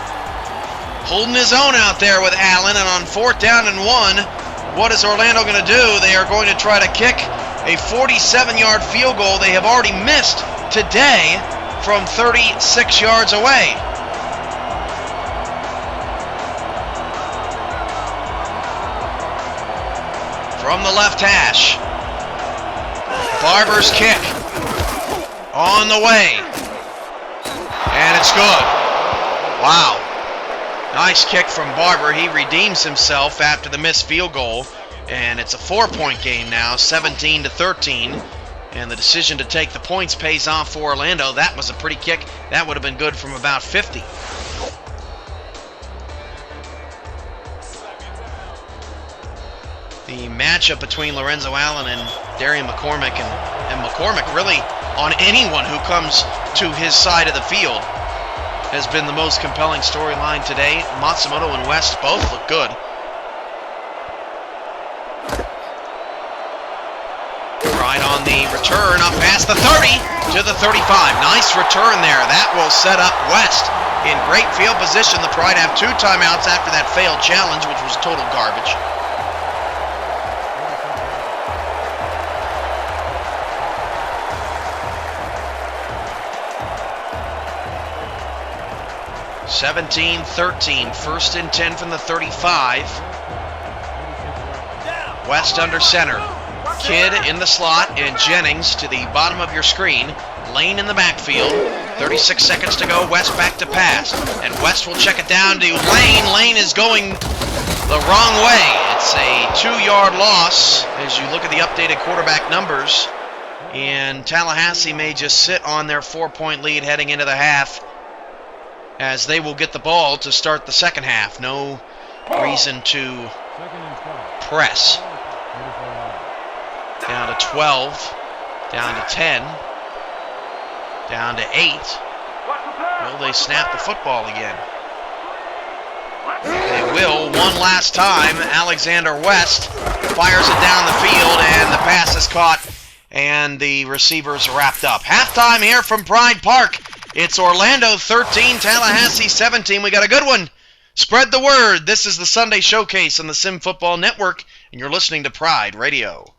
holding his own out there with Allen. And on 4th down and 1, what is Orlando going to do? They are going to try to kick a 47-yard field goal they have already missed today from 36 yards away. From the left hash, Barber's kick on the way, and it's good. Wow. Nice kick from Barber. He redeems himself after the missed field goal, and it's a 4-point game now, 17-13. And the decision to take the points pays off for Orlando. That was a pretty kick. That would have been good from about 50. The matchup between Lorenzo Allen and Darian McCormick, and McCormick really on anyone who comes to his side of the field, has been the most compelling storyline today. Matsumoto and West both look good. Right on on the return up past the 30 to the 35. Nice return there. That will set up West in great field position. The Pride have 2 timeouts after that failed challenge, which was total garbage. (17-13), 1st and 10 from the 35. West under center. Kidd in the slot and Jennings to the bottom of your screen. Lane in the backfield. 36 seconds to go. West back to pass. And West will check it down to Lane. Lane is going the wrong way. It's a 2-yard loss as you look at the updated quarterback numbers. And Tallahassee may just sit on their 4-point lead heading into the half, as they will get the ball to start the second half. No reason to press. Down to 12, down to 10, down to 8. Will they snap the football again? They will one last time. Alexander West fires it down the field, and the pass is caught, and the receivers wrapped up. Halftime here from Pride Park. It's Orlando 13, Tallahassee 17. We got a good one. Spread the word. This is the Sunday Showcase on the Sim Football Network, and you're listening to Pride Radio.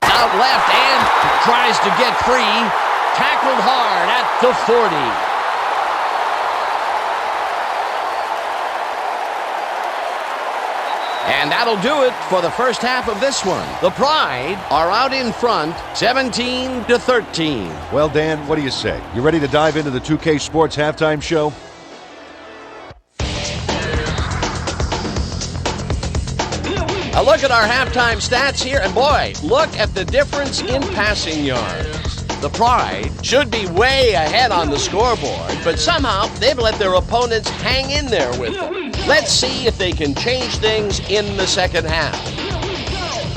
Out left and tries to get free. Tackled hard at the 40. And that'll do it for the first half of this one. The Pride are out in front, 17-13. Well, Dan, what do you say? You ready to dive into the 2K Sports halftime show? A look at our halftime stats here, and boy, look at the difference in passing yards. The Pride should be way ahead on the scoreboard, but somehow they've let their opponents hang in there with them. Let's see if they can change things in the second half.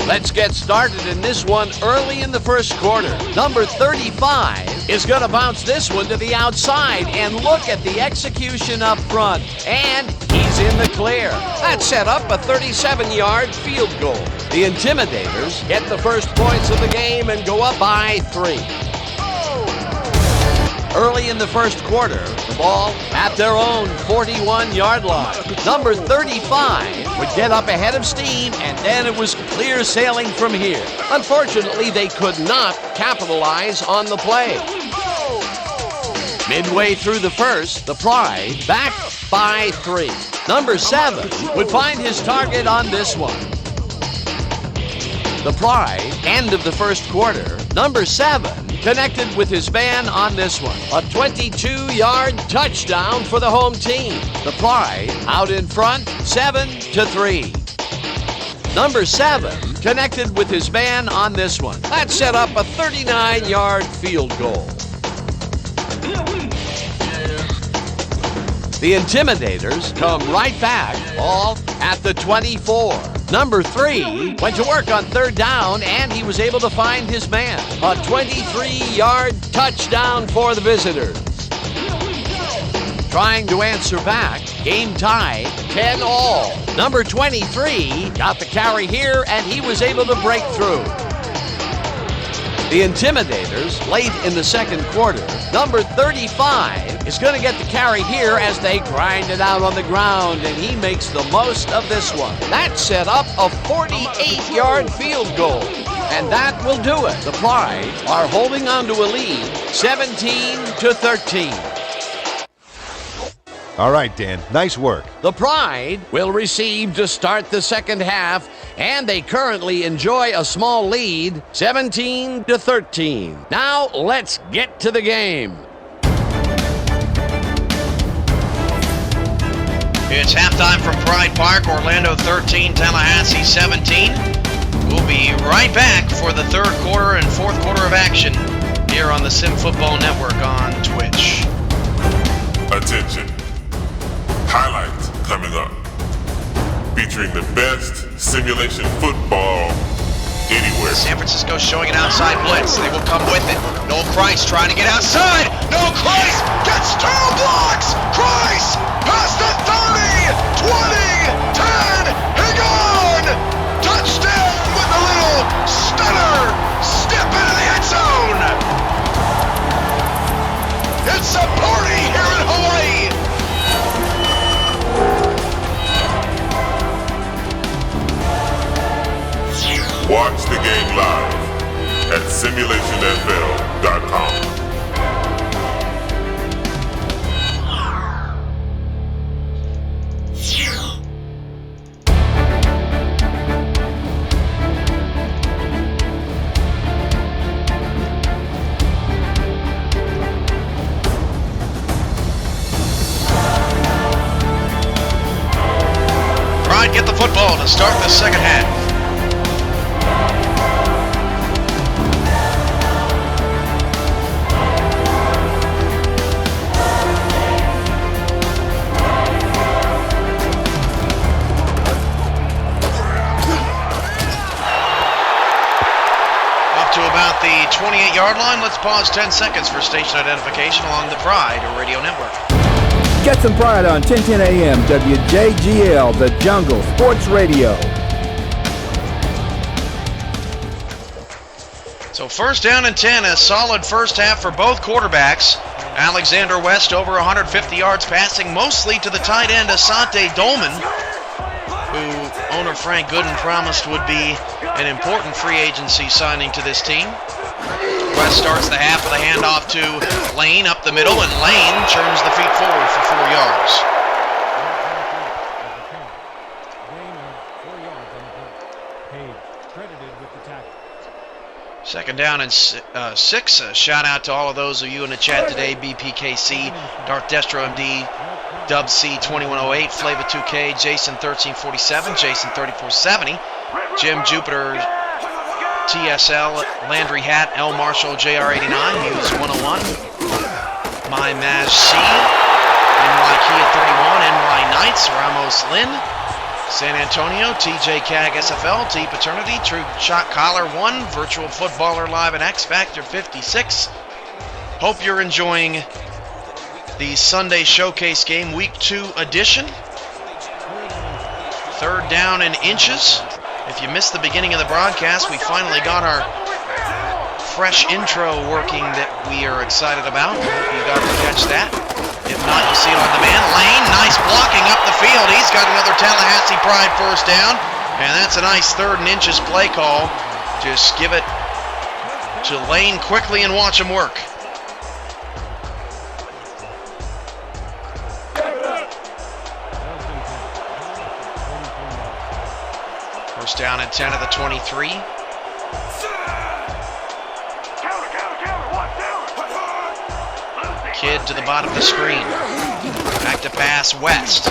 Let's get started in this one early in the first quarter. Number 35 is going to bounce this one to the outside, and look at the execution up front. And he's in the clear. That set up a 37-yard field goal. The Intimidators get the first points of the game and go up by 3. Early in the first quarter, the ball at their own 41-yard line. Number 35 would get up ahead of steam, and then it was clear sailing from here. Unfortunately, they could not capitalize on the play. Midway through the first, the Pride back by 3. Number 7 would find his target on this one. The Pride, end of the first quarter, number 7 connected with his man on this one. A 22-yard touchdown for the home team. The Pride out in front, 7-3. Number 7 connected with his man on this one. That set up a 39-yard field goal. The Intimidators come right back, all at the 24. Number 3 went to work on third down, and he was able to find his man. A 23-yard touchdown for the visitors. Trying to answer back, game tied, 10-all. Number 23 got the carry here, and he was able to break through. The Intimidators, late in the second quarter, number 35 is going to get the carry here as they grind it out on the ground, and he makes the most of this one. That set up a 48-yard field goal, and that will do it. The Pride are holding on to a lead, 17-13. All right, Dan. Nice work. The Pride will receive to start the second half, and they currently enjoy a small lead, 17-13. Now, let's get to the game. It's halftime from Pride Park. Orlando 13, Tallahassee 17. We'll be right back for the third quarter and fourth quarter of action here on the Sim Football Network on Twitch. Attention. Highlight coming up. Featuring the best simulation football anywhere. San Francisco showing an outside blitz. They will come with it. Noel Christ trying to get outside. Noel Christ gets 2 blocks. Christ past the 30, 20, 10. Hang on. Touchdown with a little stutter. Pride get the football to start the second half. To about the 28-yard line. Let's pause 10 seconds for station identification along the Pride Radio Network. Get some Pride on 1010 AM, WJGL, The Jungle Sports Radio. So first down and 10, a solid first half for both quarterbacks. Alexander West over 150 yards passing, mostly to the tight end Asante Dolman, who owner Frank Gooden promised would be an important free agency signing to this team. West starts the half with a handoff to Lane up the middle, and Lane churns the feet forward for 4 yards. Second down and 6. A shout out to all of those of you in the chat today. BPKC, Darth Destro MD, Dub C 2108, Flava 2K, Jason 1347, Jason 3470, Jim Jupiter, TSL, Landry Hat, L Marshall, JR89, Hughes 101, My Maj C, NY Kia 31, NY Knights, Ramos Lynn, San Antonio, TJ CAG SFL, T Paternity, True Shot Collar 1, Virtual Footballer Live and X Factor 56. Hope you're enjoying the Sunday Showcase game, Week 2 edition. Third down and inches. If you missed the beginning of the broadcast, we finally got our fresh intro working that we are excited about. Hope you got to catch that. If not, you'll see it on demand. Lane, nice blocking up the field. He's got another Tallahassee Pride first down. And that's a nice third and inches play call. Just give it to Lane quickly and watch him work. First down and 10 of the 23. Kid to the bottom of the screen. Back to pass, West.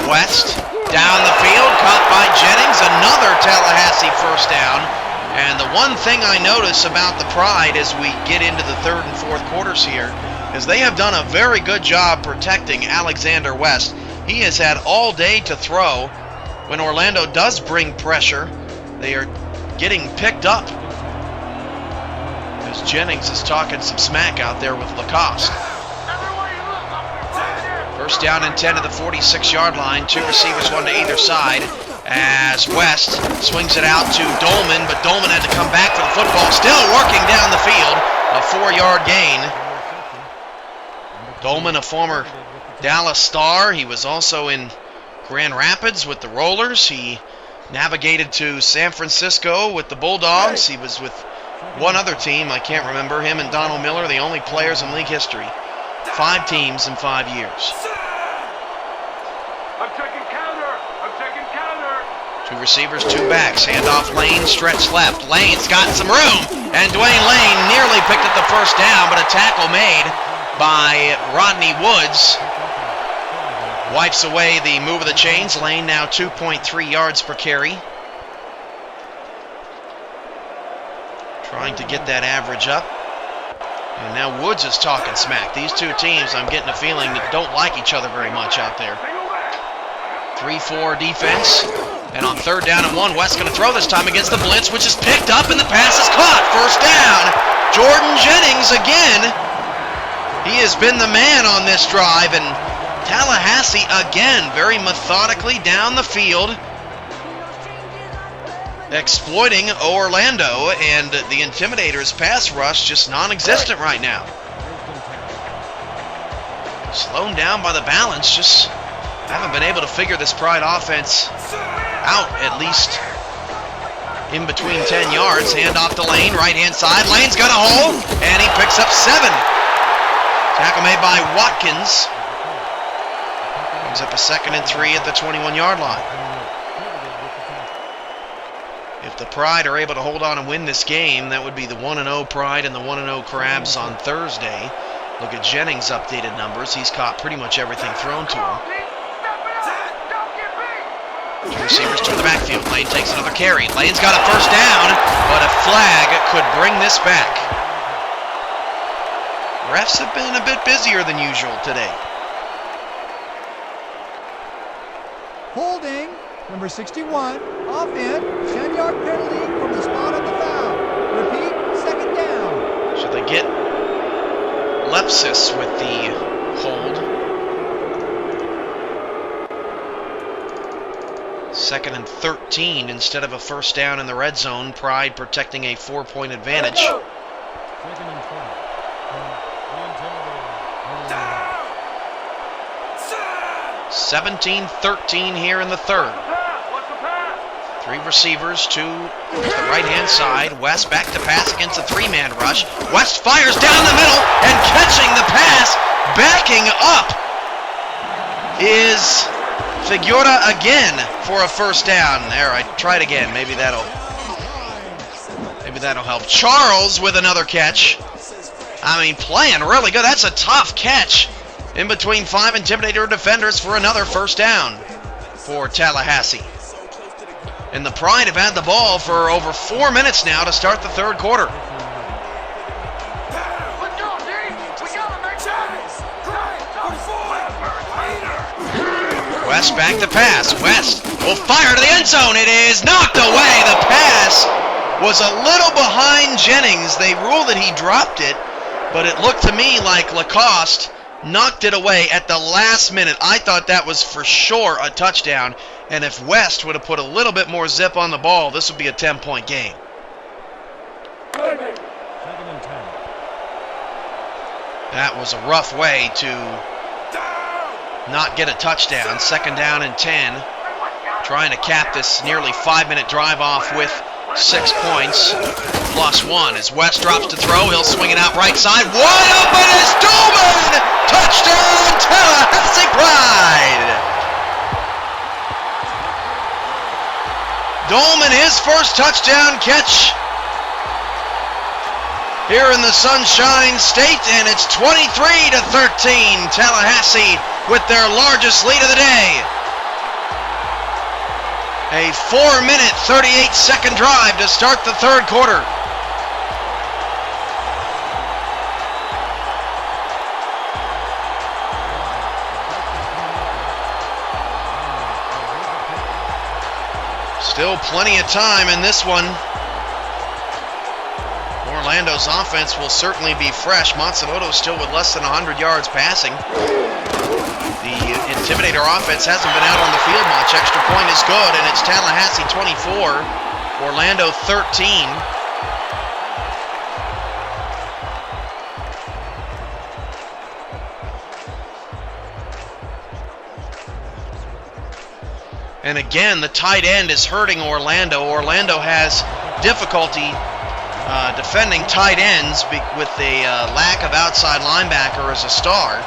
West down the field, caught by Jennings. Another Tallahassee first down. And the one thing I notice about the Pride as we get into the third and fourth quarters here is they have done a very good job protecting Alexander West. He has had all day to throw. When Orlando does bring pressure, they are getting picked up. As Jennings is talking some smack out there with Lacoste. First down and 10 at the 46-yard line. Two receivers, one to either side. As West swings it out to Dolman, but Dolman had to come back for the football. Still working down the field. A 4-yard gain. Dolman, a former Dallas Star. He was also in Grand Rapids with the Rollers. He navigated to San Francisco with the Bulldogs. He was with one other team, I can't remember. Him and Donald Miller, the only players in league history. 5 teams in 5 years. I'm taking counter. Two receivers, two backs. Handoff Lane, stretch left. Lane's got some room. And Dwayne Lane nearly picked up the first down, but a tackle made by Rodney Woods wipes away the move of the chains. Lane now 2.3 yards per carry. Trying to get that average up. And now Woods is talking smack. These two teams, I'm getting a feeling, that don't like each other very much out there. 3-4 defense. And on third down and 1, West's going to throw this time against the blitz, which is picked up, and the pass is caught. First down. Jordan Jennings again. He has been the man on this drive, and Tallahassee again very methodically down the field, exploiting Orlando, and the Intimidators' pass rush just non-existent right now. Slowed down by the balance, just haven't been able to figure this Pride offense out, at least in between 10 yards. Handoff to Lane, right-hand side. Lane's got a hole, and he picks up 7. Tackle made by Watkins. Brings up a 2nd and 3 at the 21-yard line. If the Pride are able to hold on and win this game, that would be the 1-0 Pride and the 1-0 Crabs on Thursday. Look at Jennings' updated numbers. He's caught pretty much everything thrown to him. Two receivers to the backfield. Lane takes another carry. Lane's got a first down, but a flag could bring this back. Refs have been a bit busier than usual today. Holding, number 61, offense, 10-yard penalty from the spot of the foul. Repeat, second down. Should they get Lepsis with the hold? Second and 13 instead of a first down in the red zone. Pride protecting a 4-point advantage. Second and 20. 17-13 here in the third. Three receivers to the right-hand side. West back to pass against a three-man rush. West fires down the middle and catching the pass. Backing up is Figueroa again for a first down. There, I tried again. Maybe that'll help. Charles with another catch. I mean, playing really good. That's a tough catch in between 5 Intimidator defenders for another first down for Tallahassee. And the Pride have had the ball for over 4 minutes now to start the third quarter. West back to pass. West will fire to the end zone. It is knocked away. The pass was a little behind Jennings. They ruled that he dropped it, but it looked to me like Lacoste knocked it away at the last minute. I thought that was for sure a touchdown, and if West would have put a little bit more zip on the ball, this would be a 10-point game. Second and 10. That was a rough way to not get a touchdown. Second down and 10. Trying to cap this nearly 5-minute drive off with 6 points plus 1. As West drops to throw, he'll swing it out right side. Wide open is Dolman! Touchdown, Tallahassee Pride! Dolman, his first touchdown catch here in the Sunshine State, and it's 23-13. Tallahassee with their largest lead of the day. A 4-minute, 38-second drive to start the third quarter. Still plenty of time in this one. Orlando's offense will certainly be fresh. Matsumoto still with less than 100 yards passing. The Intimidator offense hasn't been out on the field much. Extra point is good, and it's Tallahassee 24, Orlando 13. And again, the tight end is hurting Orlando. Orlando has difficulty defending tight ends with a lack of outside linebacker as a star,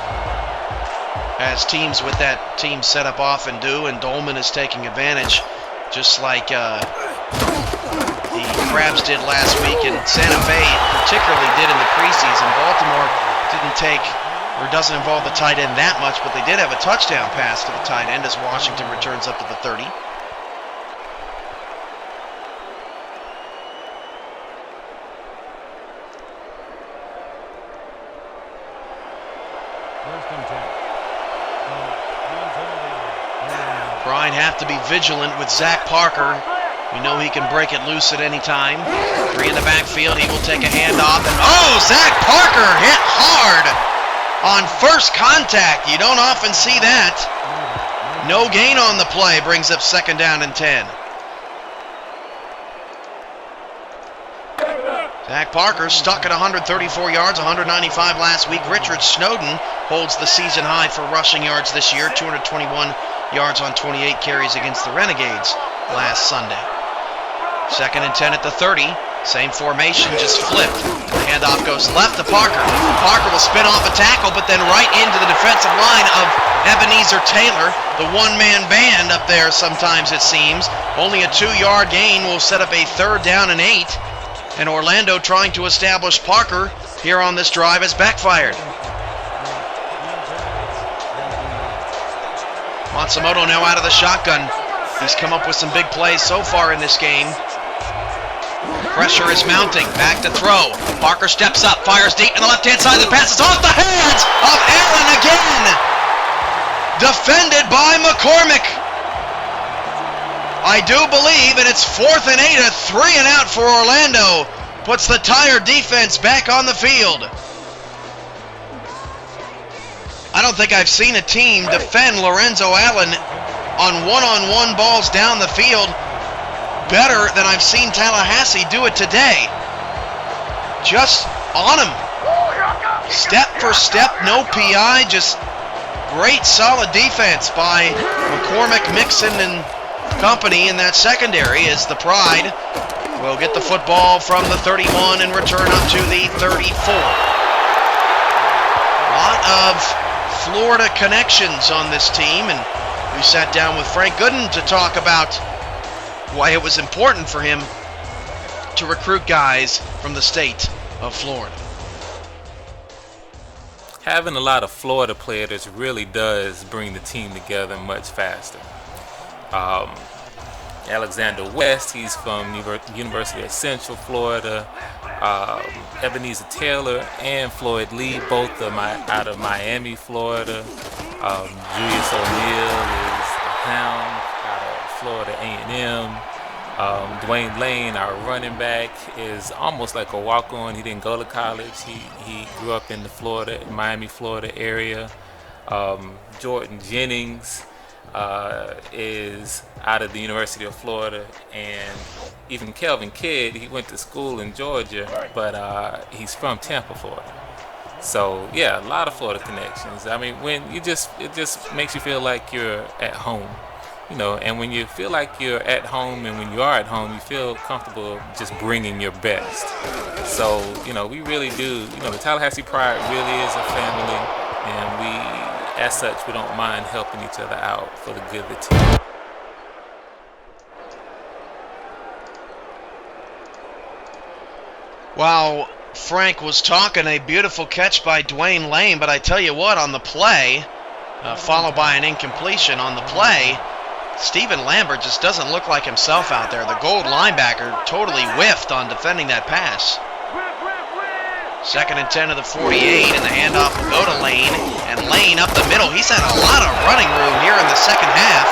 as teams with that team set up often do, and Dolman is taking advantage, just like the Crabs did last week, and Santa Fe particularly did in the preseason. Baltimore didn't take, or doesn't involve the tight end that much, but they did have a touchdown pass to the tight end as Washington returns up to the 30. Pride have to be vigilant with Zach Parker. We know he can break it loose at any time. 3 in the backfield. He will take a handoff. And Zach Parker hit hard on first contact. You don't often see that. No gain on the play. Brings up second down and 10. Zach Parker stuck at 134 yards, 195 last week. Richard Snowden holds the season high for rushing yards this year, 221 yards on 28 carries against the Renegades last Sunday. Second and 10 at the 30. Same formation, just flipped. The handoff goes left to Parker. Parker will spin off a tackle, but then right into the defensive line of Ebenezer Taylor. The one-man band up there sometimes, it seems. Only a 2-yard gain will set up a third down and 8. And Orlando trying to establish Parker here on this drive has backfired. Matsumoto now out of the shotgun. He's come up with some big plays so far in this game. Pressure is mounting. Back to throw. Parker steps up, fires deep to the left-hand side. The pass is off the hands of Allen again. Defended by McCormick. I do believe, and it's 4th and 8, a 3-and-out for Orlando. Puts the Tire defense back on the field. I don't think I've seen a team defend Lorenzo Allen on one-on-one balls down the field better than I've seen Tallahassee do it today. Just on him. Step for step, no PI, just great solid defense by McCormick, Mixon, and company in that secondary as the Pride will get the football from the 31 and return up to the 34. A lot of Florida connections on this team, and we sat down with Frank Gooden to talk about why it was important for him to recruit guys from the state of Florida. Having a lot of Florida players really does bring the team together much faster. Alexander West, he's from University of Central Florida. Ebenezer Taylor and Floyd Lee, both out of Miami, Florida. Julius O'Neal is a Hound out of Florida A&M. Dwayne Lane, our running back, is almost like a walk-on. He didn't go to college. He grew up in the Miami, Florida area. Jordan Jennings is out of the University of Florida, and even Kelvin Kidd, he went to school in Georgia, but he's from Tampa, Florida. So yeah, a lot of Florida connections. I mean, it just makes you feel like you're at home, and when you feel like you're at home and when you are at home, you feel comfortable just bringing your best. So, we really do, the Tallahassee Pride really is a family, and as such, we don't mind helping each other out for the good of the team. While Frank was talking, a beautiful catch by Dwayne Lane, but I tell you what, on the play, followed by an incompletion on the play, Stephen Lambert just doesn't look like himself out there. The gold linebacker totally whiffed on defending that pass. 2nd and 10 of the 48, and the handoff will go to Lane, and Lane up the middle. He's had a lot of running room here in the second half.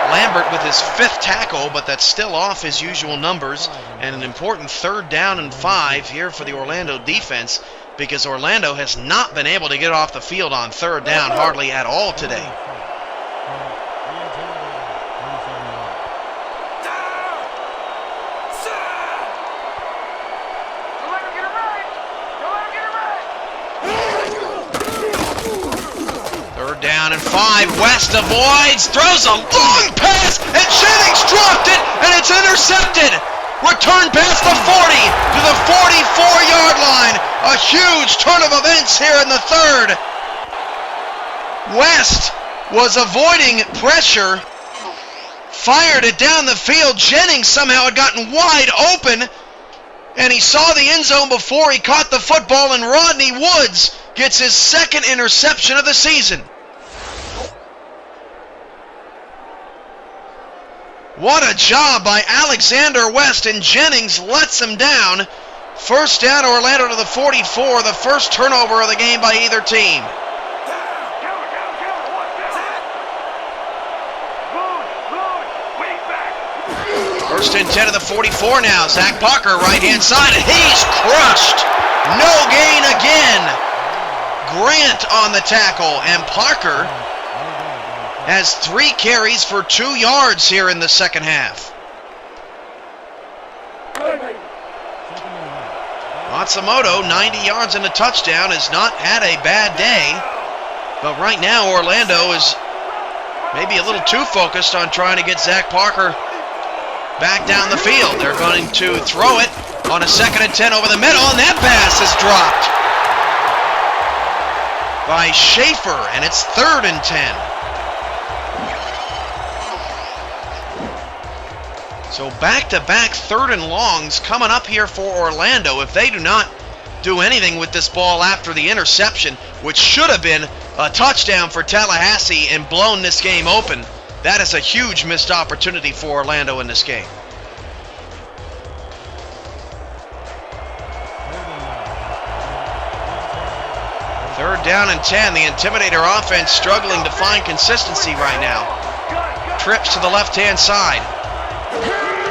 Lambert with his 5th tackle, but that's still off his usual numbers, and an important 3rd down and 5 here for the Orlando defense, because Orlando has not been able to get off the field on 3rd down hardly at all today. Down and 5, West avoids, throws a long pass, and Jennings dropped it, and it's intercepted. Return past the 40 to the 44-yard line. A huge turn of events here in the 3rd. West was avoiding pressure, fired it down the field. Jennings somehow had gotten wide open, and he saw the end zone before he caught the football, and Rodney Woods gets his 2nd interception of the season. What a job by Alexander West, and Jennings lets him down. 1st down, Orlando to the 44, the first turnover of the game by either team. First and 10 of the 44 now. Zach Parker, right-hand side, and he's crushed. No gain again. Grant on the tackle, and Parker has 3 carries for 2 yards here in the second half. Matsumoto, 90 yards and a touchdown, has not had a bad day. But right now, Orlando is maybe a little too focused on trying to get Zach Parker back down the field. They're going to throw it on a 2nd and 10 over the middle, and that pass is dropped by Schaefer, and it's 3rd and 10. So back-to-back 3rd and longs coming up here for Orlando. If they do not do anything with this ball after the interception, which should have been a touchdown for Tallahassee and blown this game open, That is a huge missed opportunity for Orlando in this game. Third down and 10. The Intimidator offense struggling to find consistency right now. Trips to the left-hand side.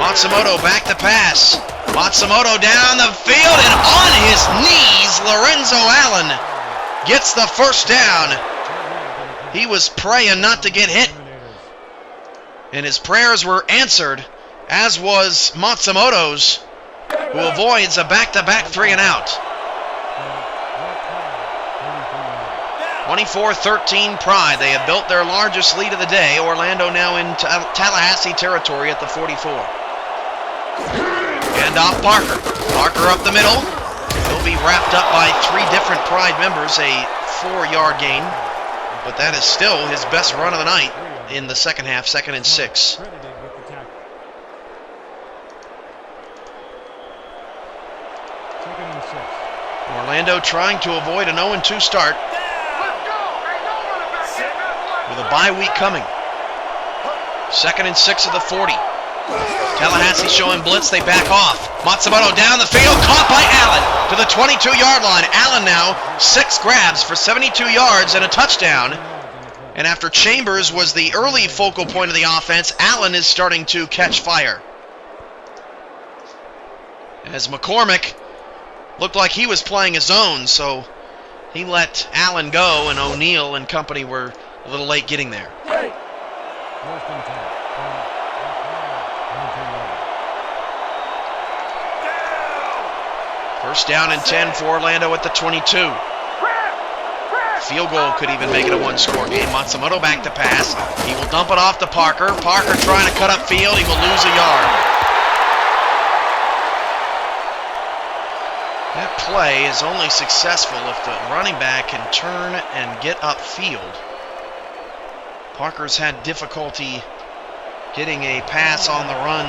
Matsumoto back to pass. Matsumoto down the field and on his knees, Lorenzo Allen gets the first down. He was praying not to get hit, and his prayers were answered, as was Matsumoto's, who avoids a back-to-back 3-and-out. 24-13 Pride. They have built their largest lead of the day. Orlando now in Tallahassee territory at the 44. And off Parker. Parker up the middle. He'll be wrapped up by 3 different Pride members, a 4-yard gain. But that is still his best run of the night in the second half, 2nd and 6. Orlando trying to avoid an 0-2 start with a bye week coming. 2nd and 6 of the 40. Tallahassee showing blitz, they back off. Matsumoto down the field, caught by Allen to the 22-yard line. Allen now 6 grabs for 72 yards and a touchdown. And after Chambers was the early focal point of the offense, Allen is starting to catch fire. As McCormick looked like he was playing his own, so he let Allen go, and O'Neal and company were a little late getting there. First down and 10 for Orlando at the 22. Field goal could even make it a one-score game. Matsumoto back to pass. He will dump it off to Parker. Parker trying to cut up field. He will lose a yard. That play is only successful if the running back can turn and get upfield. Parker's had difficulty getting a pass on the run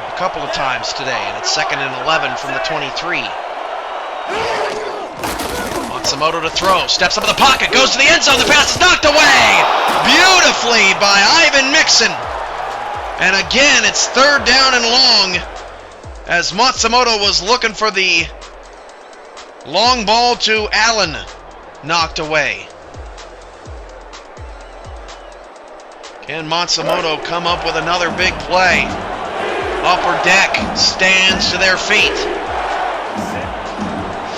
a couple of times today, and it's 2nd and 11 from the 23. Matsumoto to throw, steps up in the pocket, goes to the end zone, the pass is knocked away beautifully by Ivan Mixon. And again, it's 3rd down and long, as Matsumoto was looking for the long ball to Allen, knocked away. Can Matsumoto come up with another big play? Upper deck stands to their feet.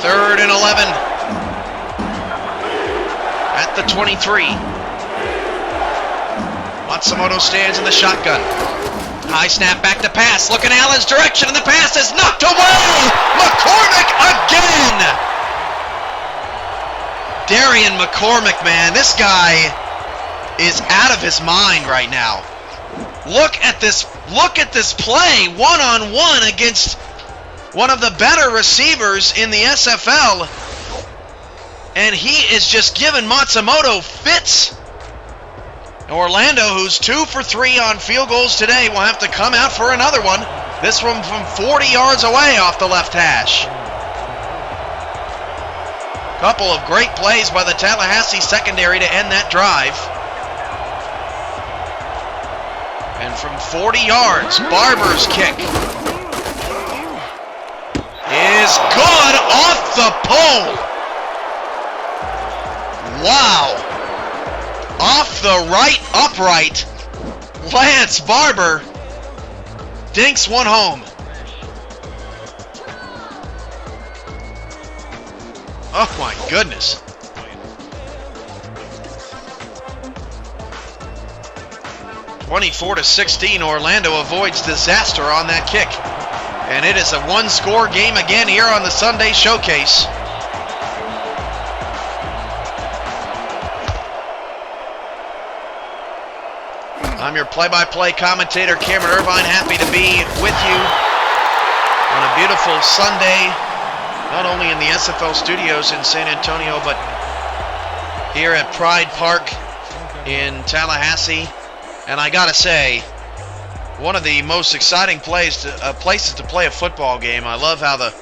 3rd and 11 at the 23. Matsumoto stands in the shotgun. High snap, back to pass. Look in Allen's direction, and the pass is knocked away. McCormick again. Darian McCormick, man, this guy is out of his mind right now. Look at this play, one-on-one against one of the better receivers in the SFL, and he is just giving Matsumoto fits. Orlando, who's 2 for 3 on field goals today, will have to come out for another one. This one from 40 yards away off the left hash. Couple of great plays by the Tallahassee secondary to end that drive. And from 40 yards, Barber's kick is good off the pole. Wow. Off the right upright, Lance Barber dinks one home. Oh my goodness. (24-16), Orlando avoids disaster on that kick. And it is a one-score game again here on the Sunday Showcase. I'm your play-by-play commentator, Cameron Irvine, happy to be with you on a beautiful Sunday, not only in the SFL studios in San Antonio, but here at Pride Park in Tallahassee. And I gotta say, one of the most exciting places to play a football game. I love how the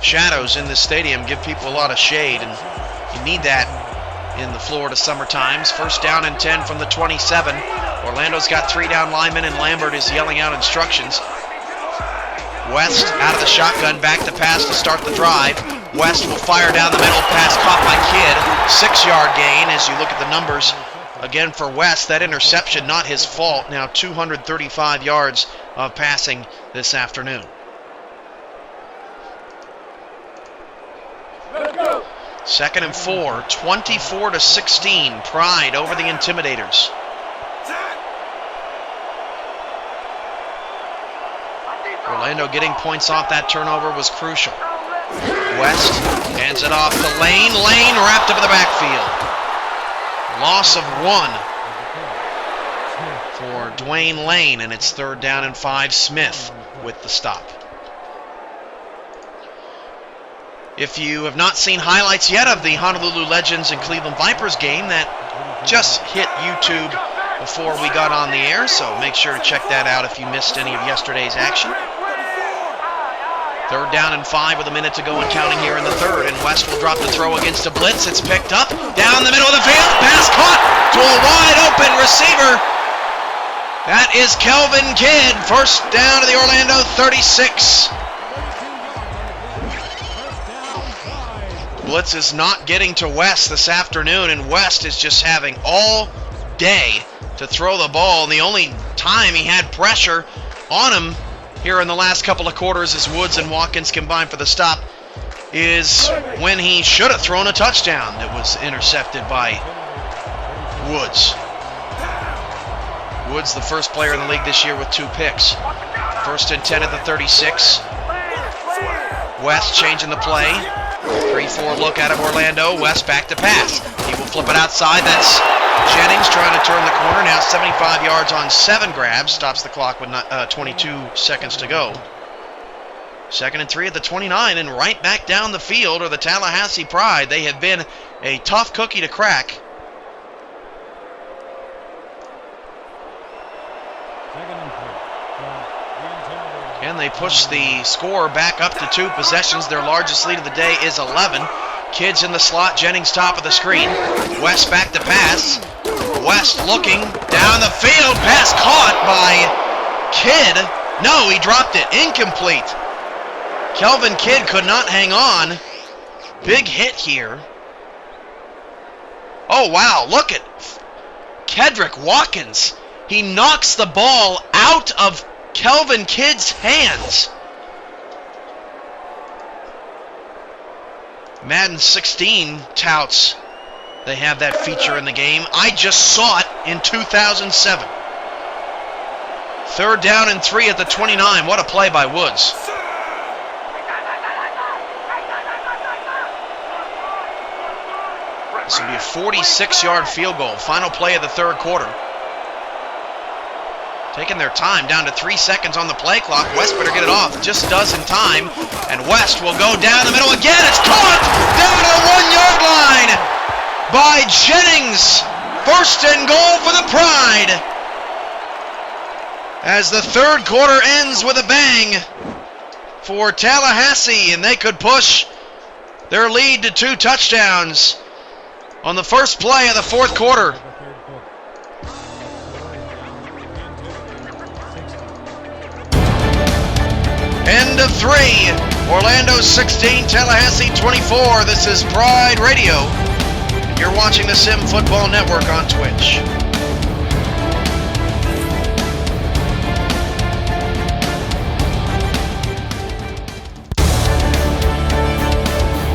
shadows in this stadium give people a lot of shade, and you need that in the Florida summer times. First down and 10 from the 27. Orlando's got 3 down linemen, and Lambert is yelling out instructions. West out of the shotgun, back to pass to start the drive. West will fire down the middle, pass caught by Kidd. 6-yard gain as you look at the numbers. Again for West, that interception not his fault. Now 235 yards of passing this afternoon. Second and 4, 24-16. Pride over the Intimidators. Orlando getting points off that turnover was crucial. West hands it off to Lane. Lane wrapped up in the backfield. Loss of 1 for Dwayne Lane, and it's 3rd down and 5. Smith with the stop. If you have not seen highlights yet of the Honolulu Legends and Cleveland Vipers game, that just hit YouTube before we got on the air, so make sure to check that out if you missed any of yesterday's action. 3rd down and 5 with a minute to go and counting here in the 3rd, and West will drop the throw against a blitz. It's picked up down the middle of the field. Pass caught to a wide open receiver. That is Kelvin Kidd. First down to the Orlando 36. Blitz is not getting to West this afternoon, and West is just having all day to throw the ball. And the only time he had pressure on him here in the last couple of quarters as Woods and Watkins combined for the stop is when he should have thrown a touchdown that was intercepted by Woods. Woods, the first player in the league this year with 2 picks. 1st and 10 at the 36. West changing the play. 3-4 look out of Orlando. West back to pass. He will flip it outside. That's Jennings trying to turn the corner. Now 75 yards on 7 grabs. Stops the clock with 22 seconds to go. 2nd and 3 at the 29, and right back down the field are the Tallahassee Pride. They have been a tough cookie to crack. And they push the score back up to 2 possessions. Their largest lead of the day is 11. Kidd's in the slot. Jennings top of the screen. West back to pass. West looking down the field. Pass caught by Kidd. No, he dropped it. Incomplete. Kelvin Kidd could not hang on. Big hit here. Oh, wow. Look at Kedrick Watkins. He knocks the ball out of Kelvin Kidd's hands. Madden 16 touts they have that feature in the game. I just saw it in 2007. 3rd down and 3 at the 29. What a play by Woods. This will be a 46-yard field goal. Final play of the 3rd quarter. Taking their time, down to 3 seconds on the play clock. West better get it off. Just does in time. And West will go down the middle again. It's caught down to the 1-yard line by Jennings. 1st and goal for the Pride. As the 3rd quarter ends with a bang for Tallahassee, and they could push their lead to 2 touchdowns on the first play of the 4th quarter. End of 3. Orlando 16, Tallahassee 24. This is Pride Radio. You're watching the Sim Football Network on Twitch.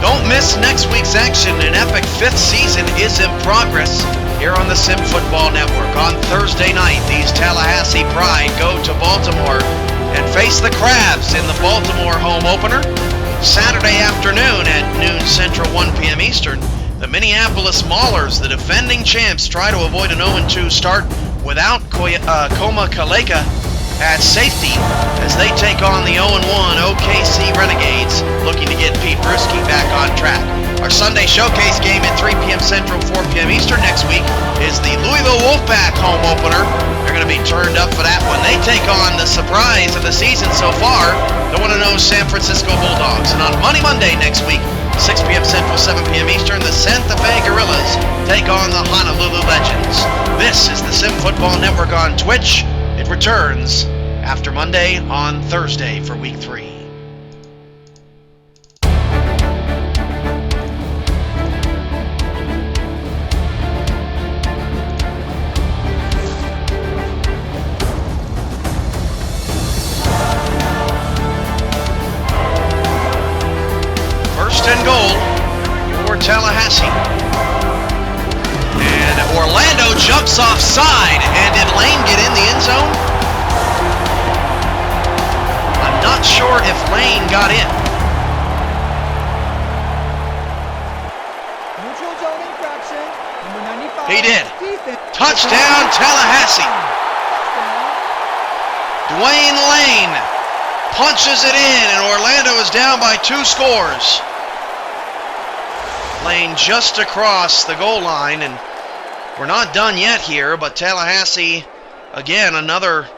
Don't miss next week's action. An epic 5th season is in progress here on the Sim Football Network. On Thursday night, these Tallahassee Pride go to Baltimore and face the Crabs in the Baltimore home opener. Saturday afternoon at noon Central, 1 p.m. Eastern, the Minneapolis Maulers, the defending champs, try to avoid an 0-2 start without Koma Kaleka at safety as they take on the 0-1 OKC Renegades, looking to get Pete Bruschi back on track. Our Sunday showcase game at 3 p.m. Central, 4 p.m. Eastern next week is the Louisville Wolfpack home opener. They're going to be turned up for that one. They take on the surprise of the season so far, the 1-0 San Francisco Bulldogs. And on Monday next week, 6 p.m. Central, 7 p.m. Eastern, the Santa Fe Gorillas take on the Honolulu Legends. This is the Sim Football Network on Twitch. It returns after Monday on Thursday for Week 3. First and goal for Tallahassee. And Orlando jumps offside. And did Lane get in the end zone? I'm not sure if Lane got in. Neutral zone infraction. Number 95. He did. Defense. Touchdown Tallahassee. Dwayne Lane punches it in, and Orlando is down by 2 scores. Lane just across the goal line, and we're not done yet here, but Tallahassee, again, another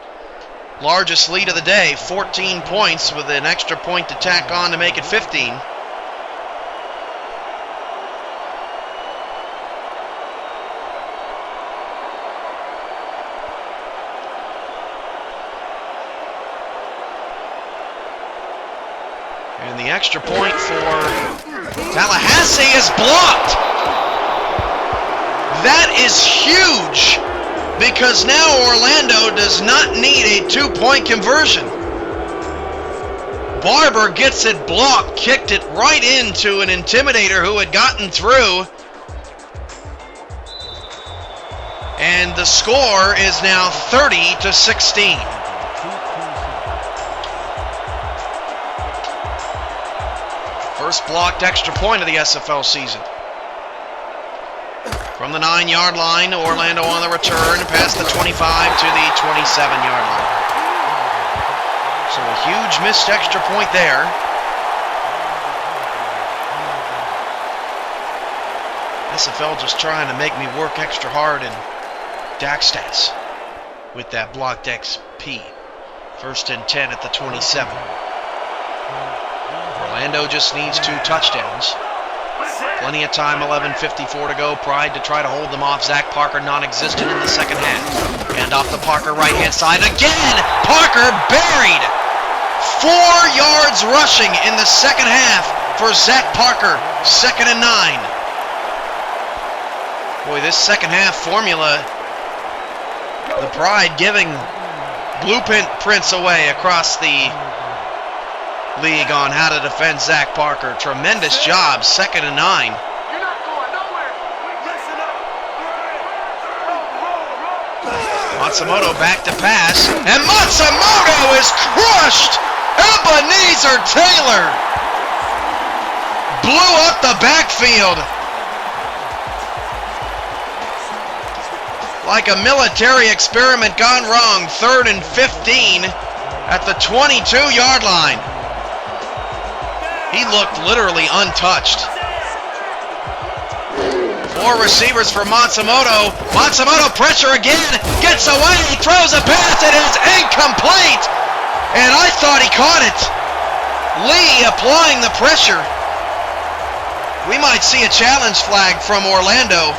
largest lead of the day, 14 points with an extra point to tack on to make it 15. And the extra point for Tallahassee is blocked. That is huge, because now Orlando does not need a 2-point conversion. Barber gets it blocked, kicked it right into an Intimidator who had gotten through. And the score is now 30-16. First blocked extra point of the SFL season. From the 9-yard line, Orlando on the return, past the 25 to the 27-yard line. So a huge missed extra point there. SFL just trying to make me work extra hard in DAC stats with that blocked XP. First and 10 at the 27. Orlando just needs 2 touchdowns. Plenty of time, 11:54 to go. Pride to try to hold them off. Zach Parker non-existent in the second half. And off the Parker right-hand side again. Parker buried. 4 yards rushing in the second half for Zach Parker. 2nd and 9. Boy, this second half formula, the Pride giving blueprints away across the league on how to defend Zach Parker. Tremendous job. 2nd and 9. Matsumoto back to pass, and Matsumoto is crushed. Ebenezer Taylor blew up the backfield like a military experiment gone wrong. 3rd and 15 at the 22-yard line. He looked literally untouched. 4 receivers for Matsumoto. Matsumoto pressure again. Gets away. Throws a pass. It is incomplete. And I thought he caught it. Lee applying the pressure. We might see a challenge flag from Orlando.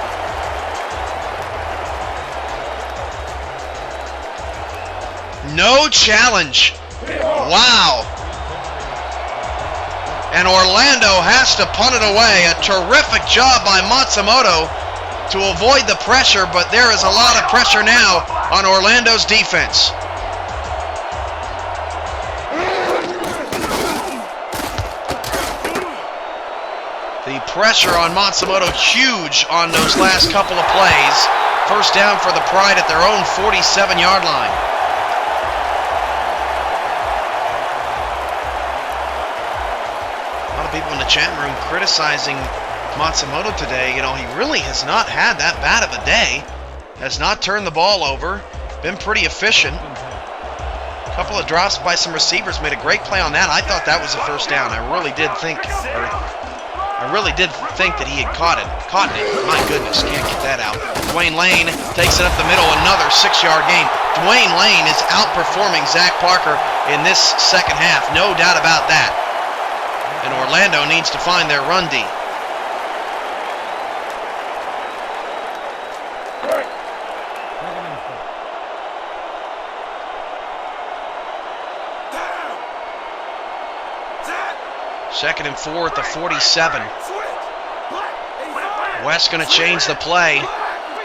No challenge. Wow. And Orlando has to punt it away. A terrific job by Matsumoto to avoid the pressure, but there is a lot of pressure now on Orlando's defense. The pressure on Matsumoto huge on those last couple of plays. First down for the Pride at their own 47-yard line. People in the chat room criticizing Matsumoto today. You know, he really has not had that bad of a day. Has not turned the ball over. Been pretty efficient. A couple of drops by some receivers. Made a great play on that. I thought that was a first down. I really did think that he had caught it. My goodness, can't get that out. Dwayne Lane takes it up the middle. Another 6-yard gain. Dwayne Lane is outperforming Zach Parker in this second half. No doubt about that. And Orlando needs to find their run D. Second and 4 at the 47. West going to change the play.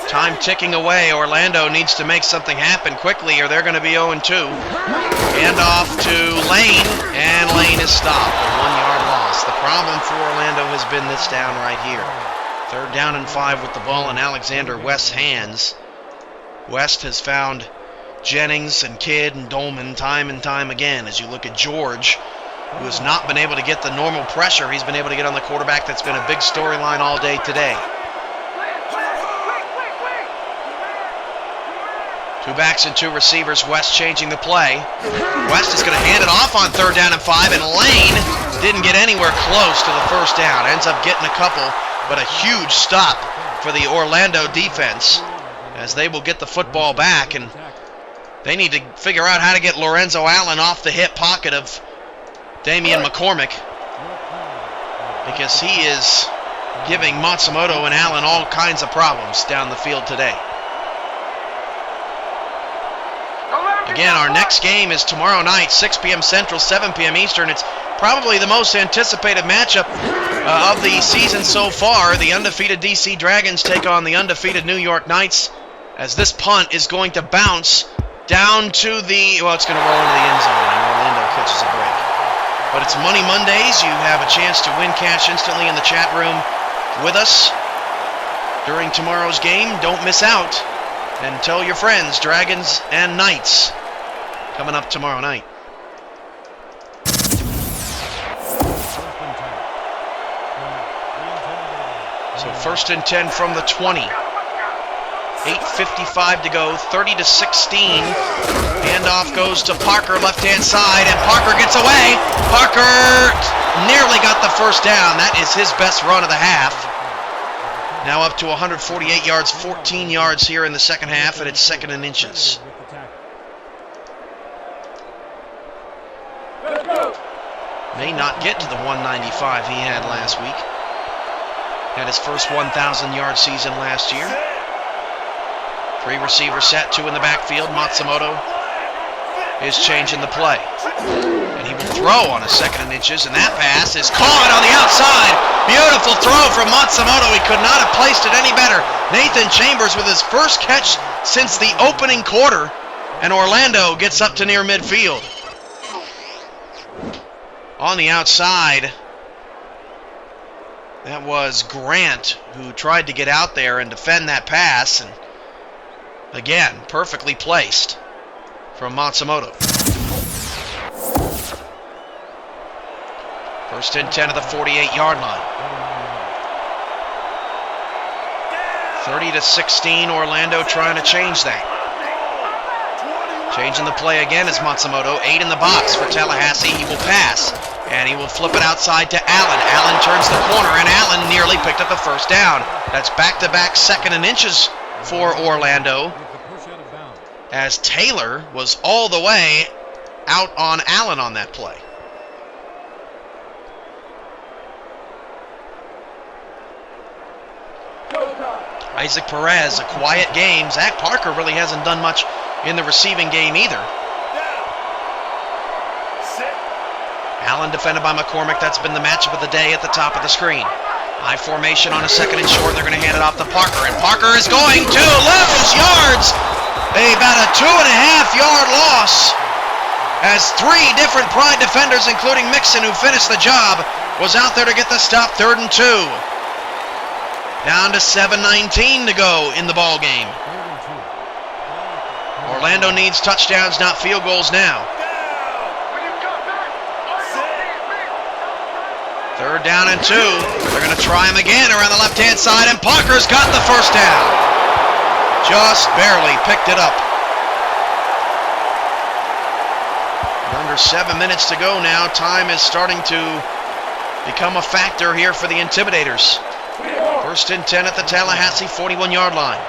Time ticking away. Orlando needs to make something happen quickly or they're going to be 0-2. Hand off to Lane, and Lane is stopped. A 1-yard loss. The problem for Orlando has been this down right here. 3rd down and 5 with the ball in Alexander West's hands. West has found Jennings and Kidd and Dolman time and time again. As you look at George, who has not been able to get the normal pressure, he's been able to get on the quarterback. That's been a big storyline all day today. 2 backs and 2 receivers. West changing the play. West is going to hand it off on 3rd down and 5, and Lane didn't get anywhere close to the 1st down. Ends up getting a couple, but a huge stop for the Orlando defense as they will get the football back, and they need to figure out how to get Lorenzo Allen off the hip pocket of Damian McCormick, because he is giving Matsumoto and Allen all kinds of problems down the field today. Again, our next game is tomorrow night, 6 p.m. Central, 7 p.m. Eastern. It's probably the most anticipated matchup of the season so far. The undefeated DC Dragons take on the undefeated New York Knights, as this punt is going to bounce down to the, well, it's going to roll into the end zone, and Orlando catches a break. But it's Money Mondays. You have a chance to win cash instantly in the chat room with us during tomorrow's game. Don't miss out. And tell your friends, Dragons and Knights, coming up tomorrow night. So 1st and 10 from the 20. 8:55 to go, 30-16. Handoff goes to Parker, left-hand side, and Parker gets away. Parker nearly got the 1st down. That is his best run of the half. Now up to 148 yards, 14 yards here in the second half, and it's 2nd and inches. May not get to the 195 he had last week. Had his first 1,000-yard season last year. 3 receivers set, 2 in the backfield. Matsumoto is changing the play. And he will throw on a 2nd and inches, and that pass is caught on the outside. Beautiful throw from Matsumoto. He could not have placed it any better. Nathan Chambers with his first catch since the opening quarter, and Orlando gets up to near midfield. On the outside, that was Grant, who tried to get out there and defend that pass, and again, perfectly placed from Matsumoto. 1st and 10 of the 48-yard line. 30-16, Orlando trying to change that. Changing the play again is Matsumoto. 8 in the box for Tallahassee. He will pass, and he will flip it outside to Allen. Allen turns the corner, and Allen nearly picked up the 1st down. That's back-to-back 2nd and inches for Orlando, as Taylor was all the way out on Allen on that play. Isaac Perez, a quiet game. Zach Parker really hasn't done much in the receiving game either. Allen defended by McCormick. That's been the matchup of the day at the top of the screen. High formation on a 2nd and short. They're going to hand it off to Parker, and Parker is going to lose yards. About a 2.5-yard loss, as 3 different Pride defenders, including Mixon, who finished the job, was out there to get the stop. 3rd and 2. Down to 7:19 to go in the ball game. Orlando needs touchdowns, not field goals now. 3rd down and 2. They're going to try him again around the left-hand side, and Parker's got the 1st down. Just barely picked it up. Under 7 minutes to go now. Time is starting to become a factor here for the Intimidators. 1st and 10 at the Tallahassee 41-yard line.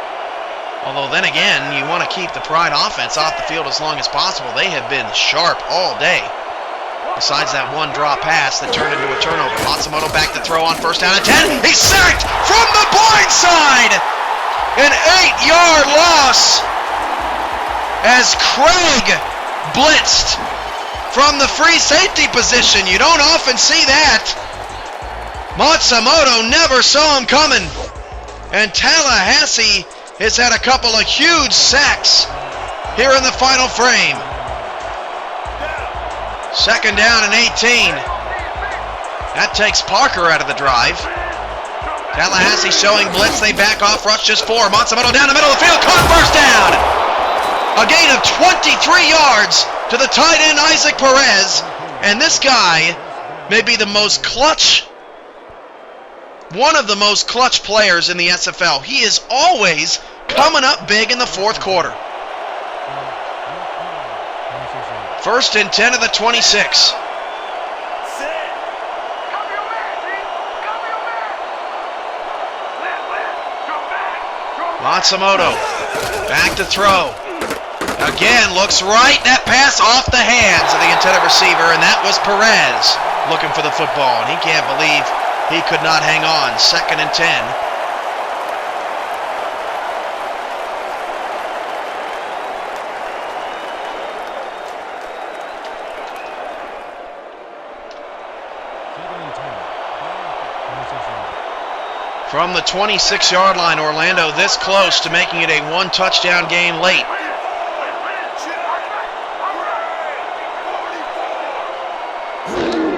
Although then again, you want to keep the Pride offense off the field as long as possible. They have been sharp all day. Besides that one drop pass that turned into a turnover. Matsumoto back to throw on first down and 10. He's sacked from the blind side. An 8-yard loss as Craig blitzed from the free safety position. You don't often see that. Matsumoto never saw him coming. And Tallahassee has had a couple of huge sacks here in the final frame. Second down and 18. That takes Parker out of the drive. Tallahassee showing blitz. They back off. Rush just 4. Matsumoto down the middle of the field. Caught first down. A gain of 23 yards to the tight end Isaac Perez. And this guy may be the most clutch, one of the most clutch players in the SFL. He is always coming up big in the fourth quarter. First and 10 of the 26. Matsumoto back to throw. Again, looks right. That pass off the hands of the intended receiver, and that was Perez looking for the football, and he can't believe he could not hang on. Second and 10. From the 26-yard line, Orlando this close to making it a one-touchdown game late.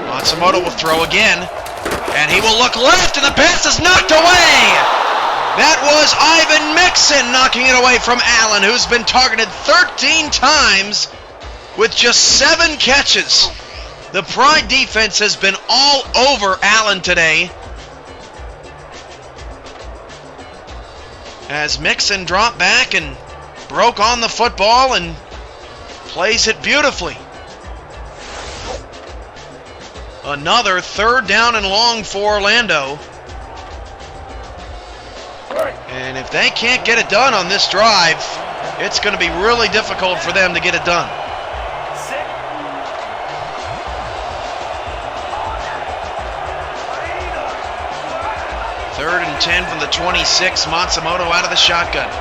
Matsumoto will throw again, and he will look left, and the pass is knocked away. That was Ivan Mixon knocking it away from Allen, who's been targeted 13 times with just 7 catches. The Pride defense has been all over Allen today, as Mixon dropped back and broke on the football and plays it beautifully. Another third down and long for Orlando. And if they can't get it done on this drive, it's going to be really difficult for them to get it done. Third and 10 from the 26. Matsumoto out of the shotgun.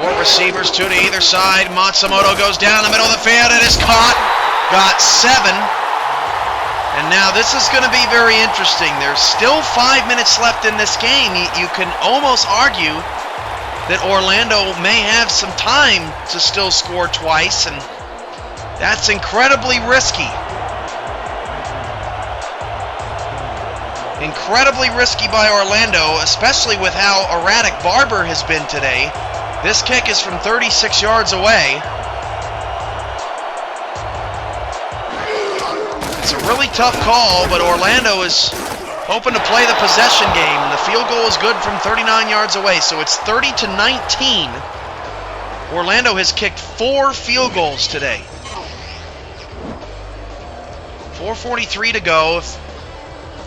4 receivers, 2 to either side. Matsumoto goes down the middle of the field and is caught. Got 7. And now this is going to be very interesting. There's still 5 minutes left in this game. You can almost argue that Orlando may have some time to still score twice, and that's incredibly risky. Incredibly risky by Orlando, especially with how erratic Barber has been today. This kick is from 36 yards away. It's a really tough call, but Orlando is hoping to play the possession game. The field goal is good from 39 yards away, so it's 30-19. Orlando has kicked 4 field goals today. 4:43 to go. If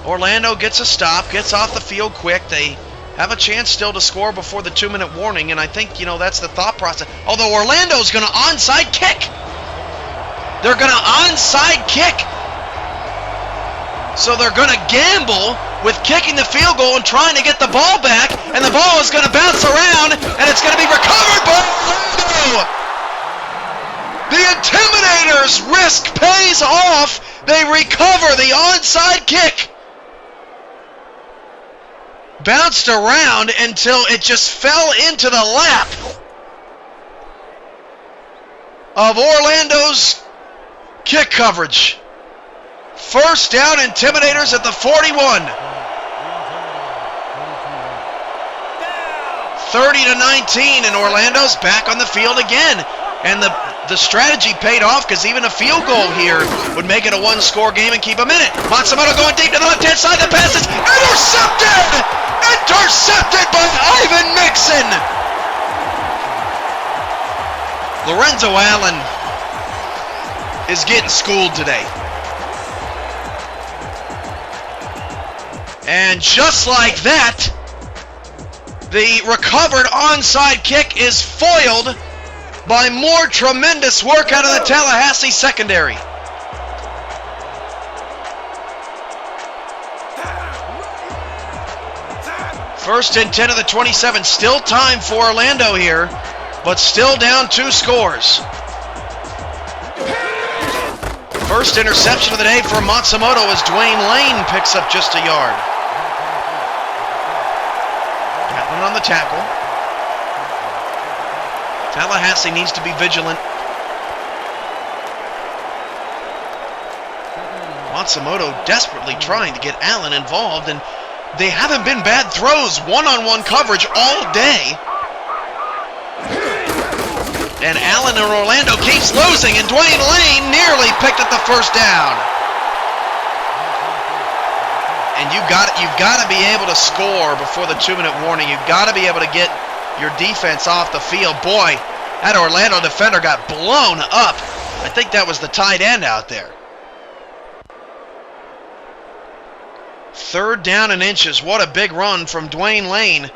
Orlando gets a stop, gets off the field quick, they have a chance still to score before the 2-minute warning, and I think, that's the thought process. Although Orlando's going to onside kick. They're going to onside kick. So they're going to gamble with kicking the field goal and trying to get the ball back, and the ball is going to bounce around, and it's going to be recovered by Orlando. The Intimidators' risk pays off. They recover the onside kick. Bounced around until it just fell into the lap of Orlando's kick coverage. First down, Intimidators at the 41. 30-19, and Orlando's back on the field again. And the strategy paid off, because even a field goal here would make it a one-score game and keep them in it. Matsumoto going deep to the left-hand side. The pass is intercepted! Intercepted by Ivan Mixon! Lorenzo Allen is getting schooled today. And just like that, the recovered onside kick is foiled by more tremendous work out of the Tallahassee secondary. First and 10 of the 27. Still time for Orlando here, but still down 2 scores. First interception of the day for Matsumoto as Dwayne Lane picks up just a yard. Gatlin on the tackle. Tallahassee needs to be vigilant. Matsumoto desperately trying to get Allen involved, and they haven't been bad throws. One-on-one coverage all day. And Allen in Orlando keeps losing, and Dwayne Lane nearly picked up the first down. And you've got to be able to score before the 2-minute warning. You've got to be able to get your defense off the field. Boy, that Orlando defender got blown up. I think that was the tight end out there. 3rd down and inches. What a big run from Dwayne Lane,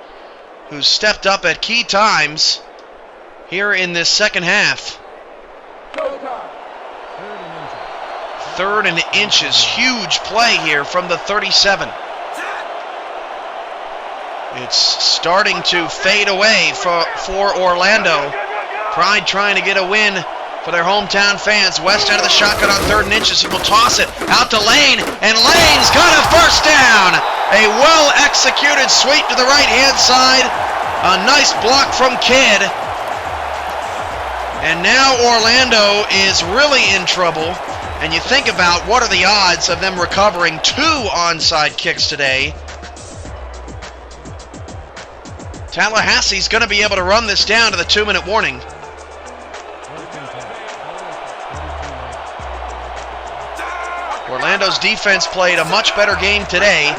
who's stepped up at key times here in this second half. 3rd and inches. Huge play here from the 37. It's starting to fade away for Orlando. Pride trying to get a win for their hometown fans. West out of the shotgun on 3rd and inches. He will toss it out to Lane, and Lane's got a first down. A well-executed sweep to the right-hand side. A nice block from Kidd. And now Orlando is really in trouble. And you think about what are the odds of them recovering 2 onside kicks today. Tallahassee's going to be able to run this down to the 2-minute warning. Orlando's defense played a much better game today.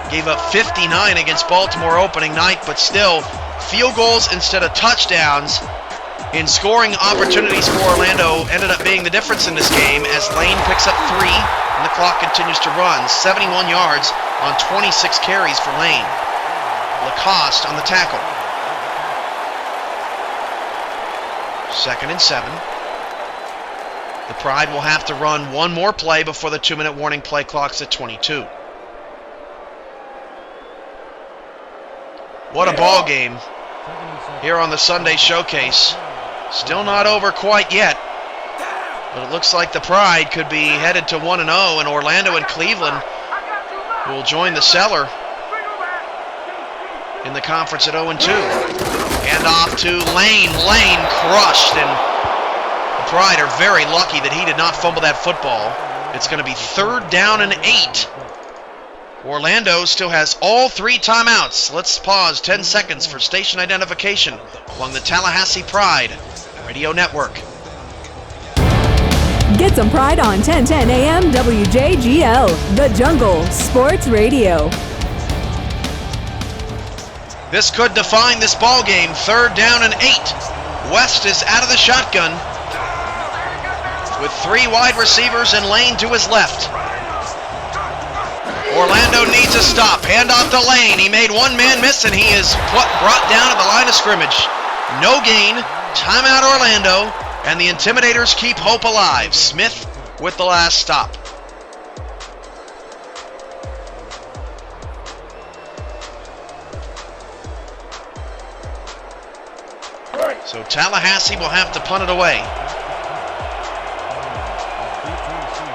Gave up 59 against Baltimore opening night, but still, field goals instead of touchdowns in scoring opportunities for Orlando ended up being the difference in this game as Lane picks up 3 and the clock continues to run. 71 yards on 26 carries for Lane. Lacoste on the tackle. 2nd and 7. The Pride will have to run one more play before the 2-minute warning. Play clock's at 22. What a ball game here on the Sunday Showcase. Still not over quite yet, but it looks like the Pride could be headed to 1-0, and Orlando and Cleveland will join the cellar in the conference at 0-2. Hand off to Lane. Lane crushed, and the Pride are very lucky that he did not fumble that football. It's going to be 3rd down and 8. Orlando still has all 3 timeouts. Let's pause 10 seconds for station identification along the Tallahassee Pride Radio Network. Get some Pride on 1010 AM WJGL, The Jungle Sports Radio. This could define this ball game. 3rd down and 8. West is out of the shotgun with 3 wide receivers and Lane to his left. Orlando needs a stop. Hand off to Lane. He made one man miss, and he is brought down at the line of scrimmage. No gain. Timeout Orlando, and the Intimidators keep hope alive. Smith with the last stop. So Tallahassee will have to punt it away.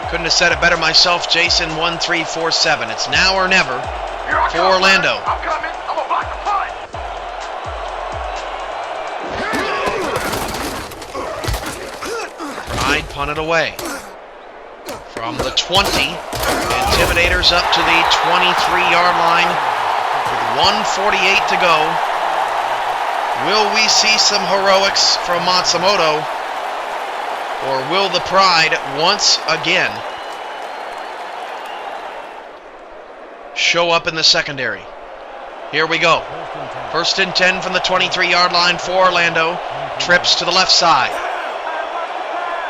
Couldn't have said it better myself, Jason. 1347. It's now or never for Orlando. I'm coming. I'm gonna block the punt. Pride punted away from the 20. Intimidators up to the 23-yard line with 1:48 to go. Will we see some heroics from Matsumoto? Or will the Pride once again show up in the secondary? Here we go. 1st and 10 from the 23-yard line for Orlando. Trips to the left side.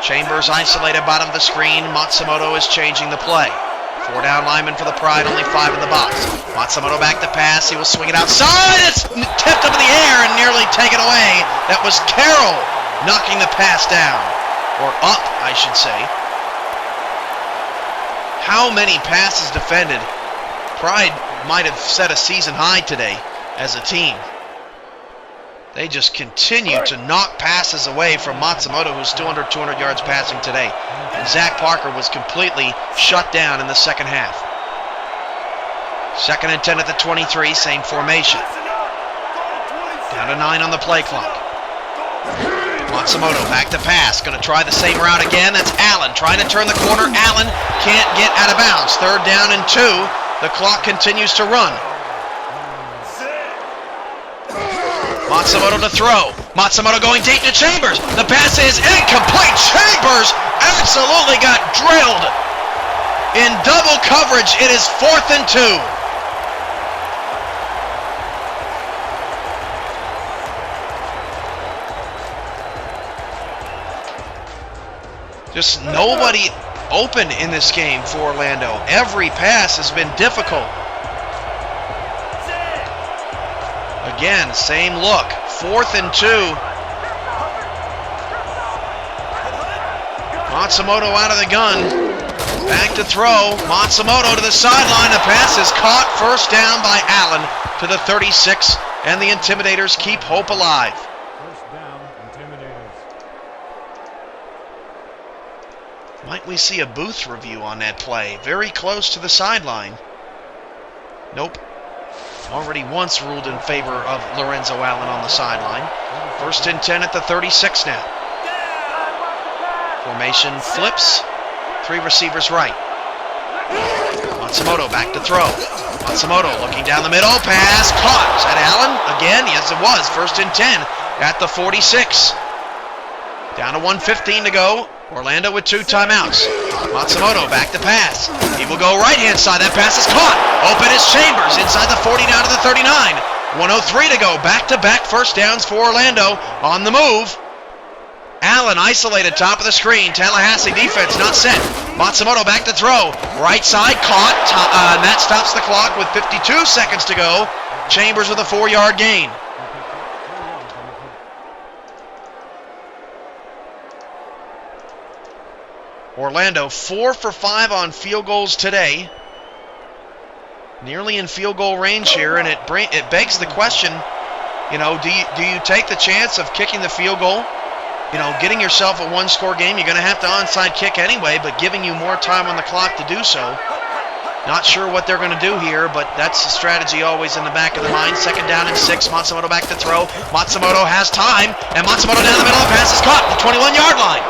Chambers isolated bottom of the screen. Matsumoto is changing the play. 4 down linemen for the Pride, only 5 in the box. Matsumoto back to pass. He will swing it outside. It's tipped up in the air and nearly taken away. That was Carroll knocking the pass down. Or up, I should say. How many passes defended? Pride might have set a season high today as a team. They just continue to knock passes away from Matsumoto, who's still under 200 yards passing today. And Zach Parker was completely shut down in the second half. 2nd and 10 at the 23, same formation. Down to 9 on the play clock. Matsumoto back to pass, going to try the same route again. That's Allen trying to turn the corner. Allen can't get out of bounds. 3rd down and 2. The clock continues to run. Matsumoto to throw. Matsumoto going deep to Chambers. The pass is incomplete. Chambers absolutely got drilled. In double coverage, it is 4th and 2. Just nobody open in this game for Orlando. Every pass has been difficult. Again, same look. 4th and 2. Matsumoto out of the gun. Back to throw. Matsumoto to the sideline. The pass is caught. 1st down by Allen to the 36. And the Intimidators keep hope alive. Might we see a booth review on that play? Very close to the sideline. Nope. Already once ruled in favor of Lorenzo Allen on the sideline. 1st and 10 at the 36 now. Formation flips. 3 receivers right. Matsumoto back to throw. Matsumoto looking down the middle. Pass caught. Is that Allen? Again? Yes, it was. 1st and 10 at the 46. Down to 1:15 to go. Orlando with 2 timeouts. Matsumoto back to pass. He will go right-hand side. That pass is caught. Open is Chambers inside the 40 down to the 39. 1:03 to go. Back-to-back 1st downs for Orlando on the move. Allen isolated top of the screen. Tallahassee defense not set. Matsumoto back to throw. Right side caught. And that stops the clock with 52 seconds to go. Chambers with a 4-yard gain. Orlando 4 for 5 on field goals today. Nearly in field goal range here, and it begs the question, you know, do you take the chance of kicking the field goal? You know, getting yourself a 1-score game, you're going to have to onside kick anyway, but giving you more time on the clock to do so. Not sure what they're going to do here, but that's the strategy always in the back of the mind. 2nd down and 6. Matsumoto back to throw. Matsumoto has time, and Matsumoto down the middle. The pass is caught at the 21-yard line.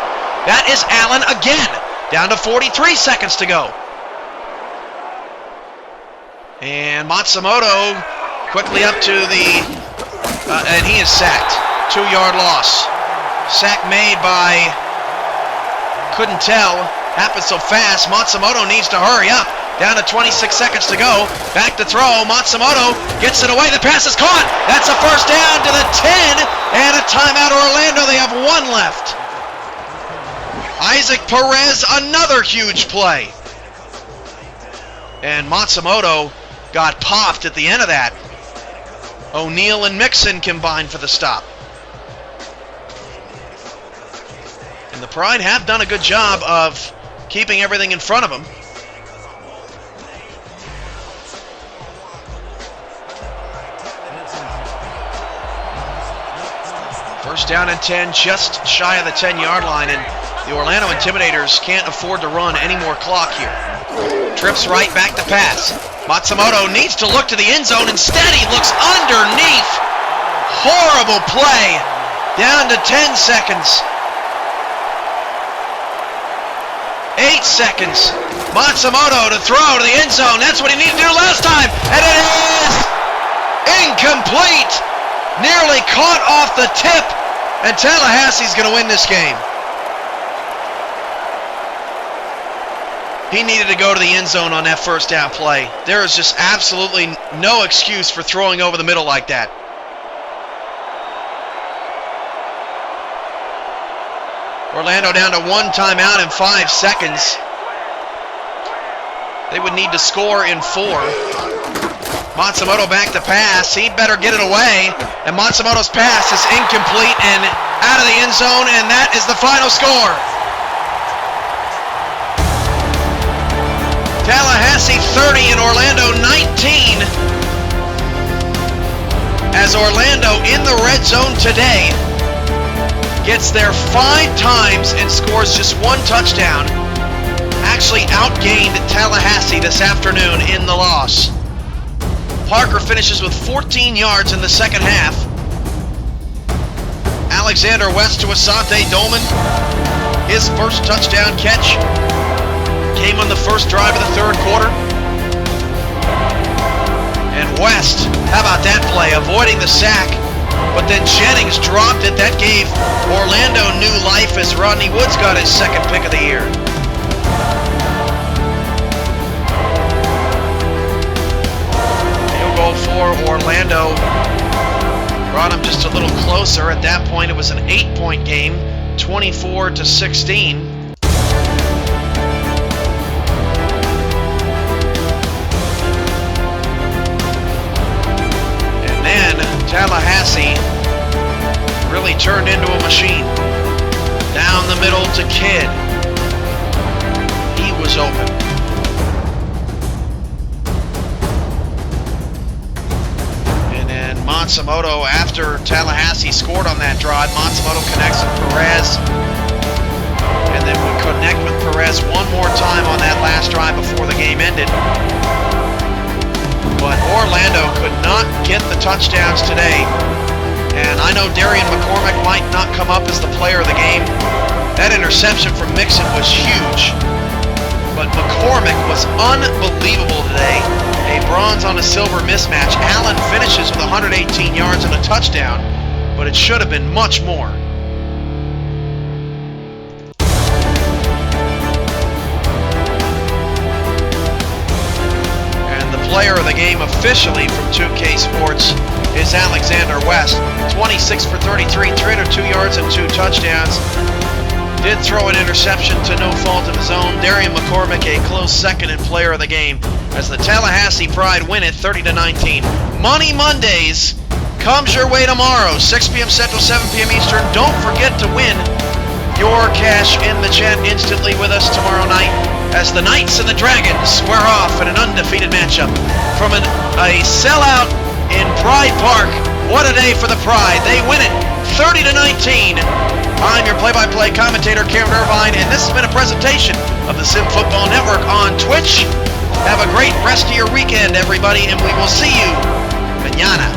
That is Allen again. Down to 43 seconds to go. And Matsumoto quickly up to the... and he is sacked. 2-yard loss. Sack made by... couldn't tell. Happened so fast. Matsumoto needs to hurry up. Down to 26 seconds to go. Back to throw. Matsumoto gets it away. The pass is caught. That's a 1st down to the 10. And a timeout Orlando. They have 1 left. Isaac Perez, another huge play. And Matsumoto got popped at the end of that. O'Neal and Mixon combined for the stop. And the Pride have done a good job of keeping everything in front of them. First down and 10, just shy of the 10-yard line, and the Orlando Intimidators can't afford to run any more clock here. Trips right, back to pass. Matsumoto needs to look to the end zone. Instead, he looks underneath. Horrible play. Down to 10 seconds. 8 seconds. Matsumoto to throw to the end zone. That's what he needed to do last time. And it is incomplete. Nearly caught off the tip. And Tallahassee's going to win this game. He needed to go to the end zone on that 1st down play. There is just absolutely no excuse for throwing over the middle like that. Orlando down to 1 timeout in 5 seconds. They would need to score in 4. Matsumoto back to pass. He better get it away. And Matsumoto's pass is incomplete and out of the end zone, and that is the final score. Tallahassee 30 and Orlando 19. as Orlando in the red zone today gets there 5 times and scores just 1 touchdown. Actually outgained Tallahassee this afternoon in the loss. Parker finishes with 14 yards in the second half. Alexander West to Asante Dolman. His first touchdown catch came on the first drive of the third quarter. And West, how about that play, avoiding the sack, but then Jennings dropped it. That gave Orlando new life as Rodney Woods got his second pick of the year. Field goal for Orlando brought him just a little closer. At that point, it was an 8-point game, 24-16. Tallahassee really turned into a machine. Down the middle to Kidd. He was open. And then Matsumoto, after Tallahassee scored on that drive, Matsumoto connects with Perez. And then would connect with Perez one more time on that last drive before the game ended. But Orlando could not get the touchdowns today. And I know Darian McCormick might not come up as the player of the game. That interception from Mixon was huge. But McCormick was unbelievable today. A bronze on a silver mismatch. Allen finishes with 118 yards and a touchdown, but it should have been much more. Player of the game officially from 2K Sports is Alexander West. 26 for 33, 302 yards and 2 touchdowns. Did throw an interception to no fault of his own. Darian McCormick a close second in player of the game as the Tallahassee Pride win it 30-19. Money Mondays comes your way tomorrow, 6 p.m. Central, 7 p.m. Eastern. Don't forget to win your cash in the chat instantly with us tomorrow night as the Knights and the Dragons square off in an undefeated matchup. From a sellout in Pride Park, what a day for the Pride. They win it 30-19. I'm your play-by-play commentator, Cameron Irvine, and this has been a presentation of the Sim Football Network on Twitch. Have a great rest of your weekend, everybody, and we will see you mañana.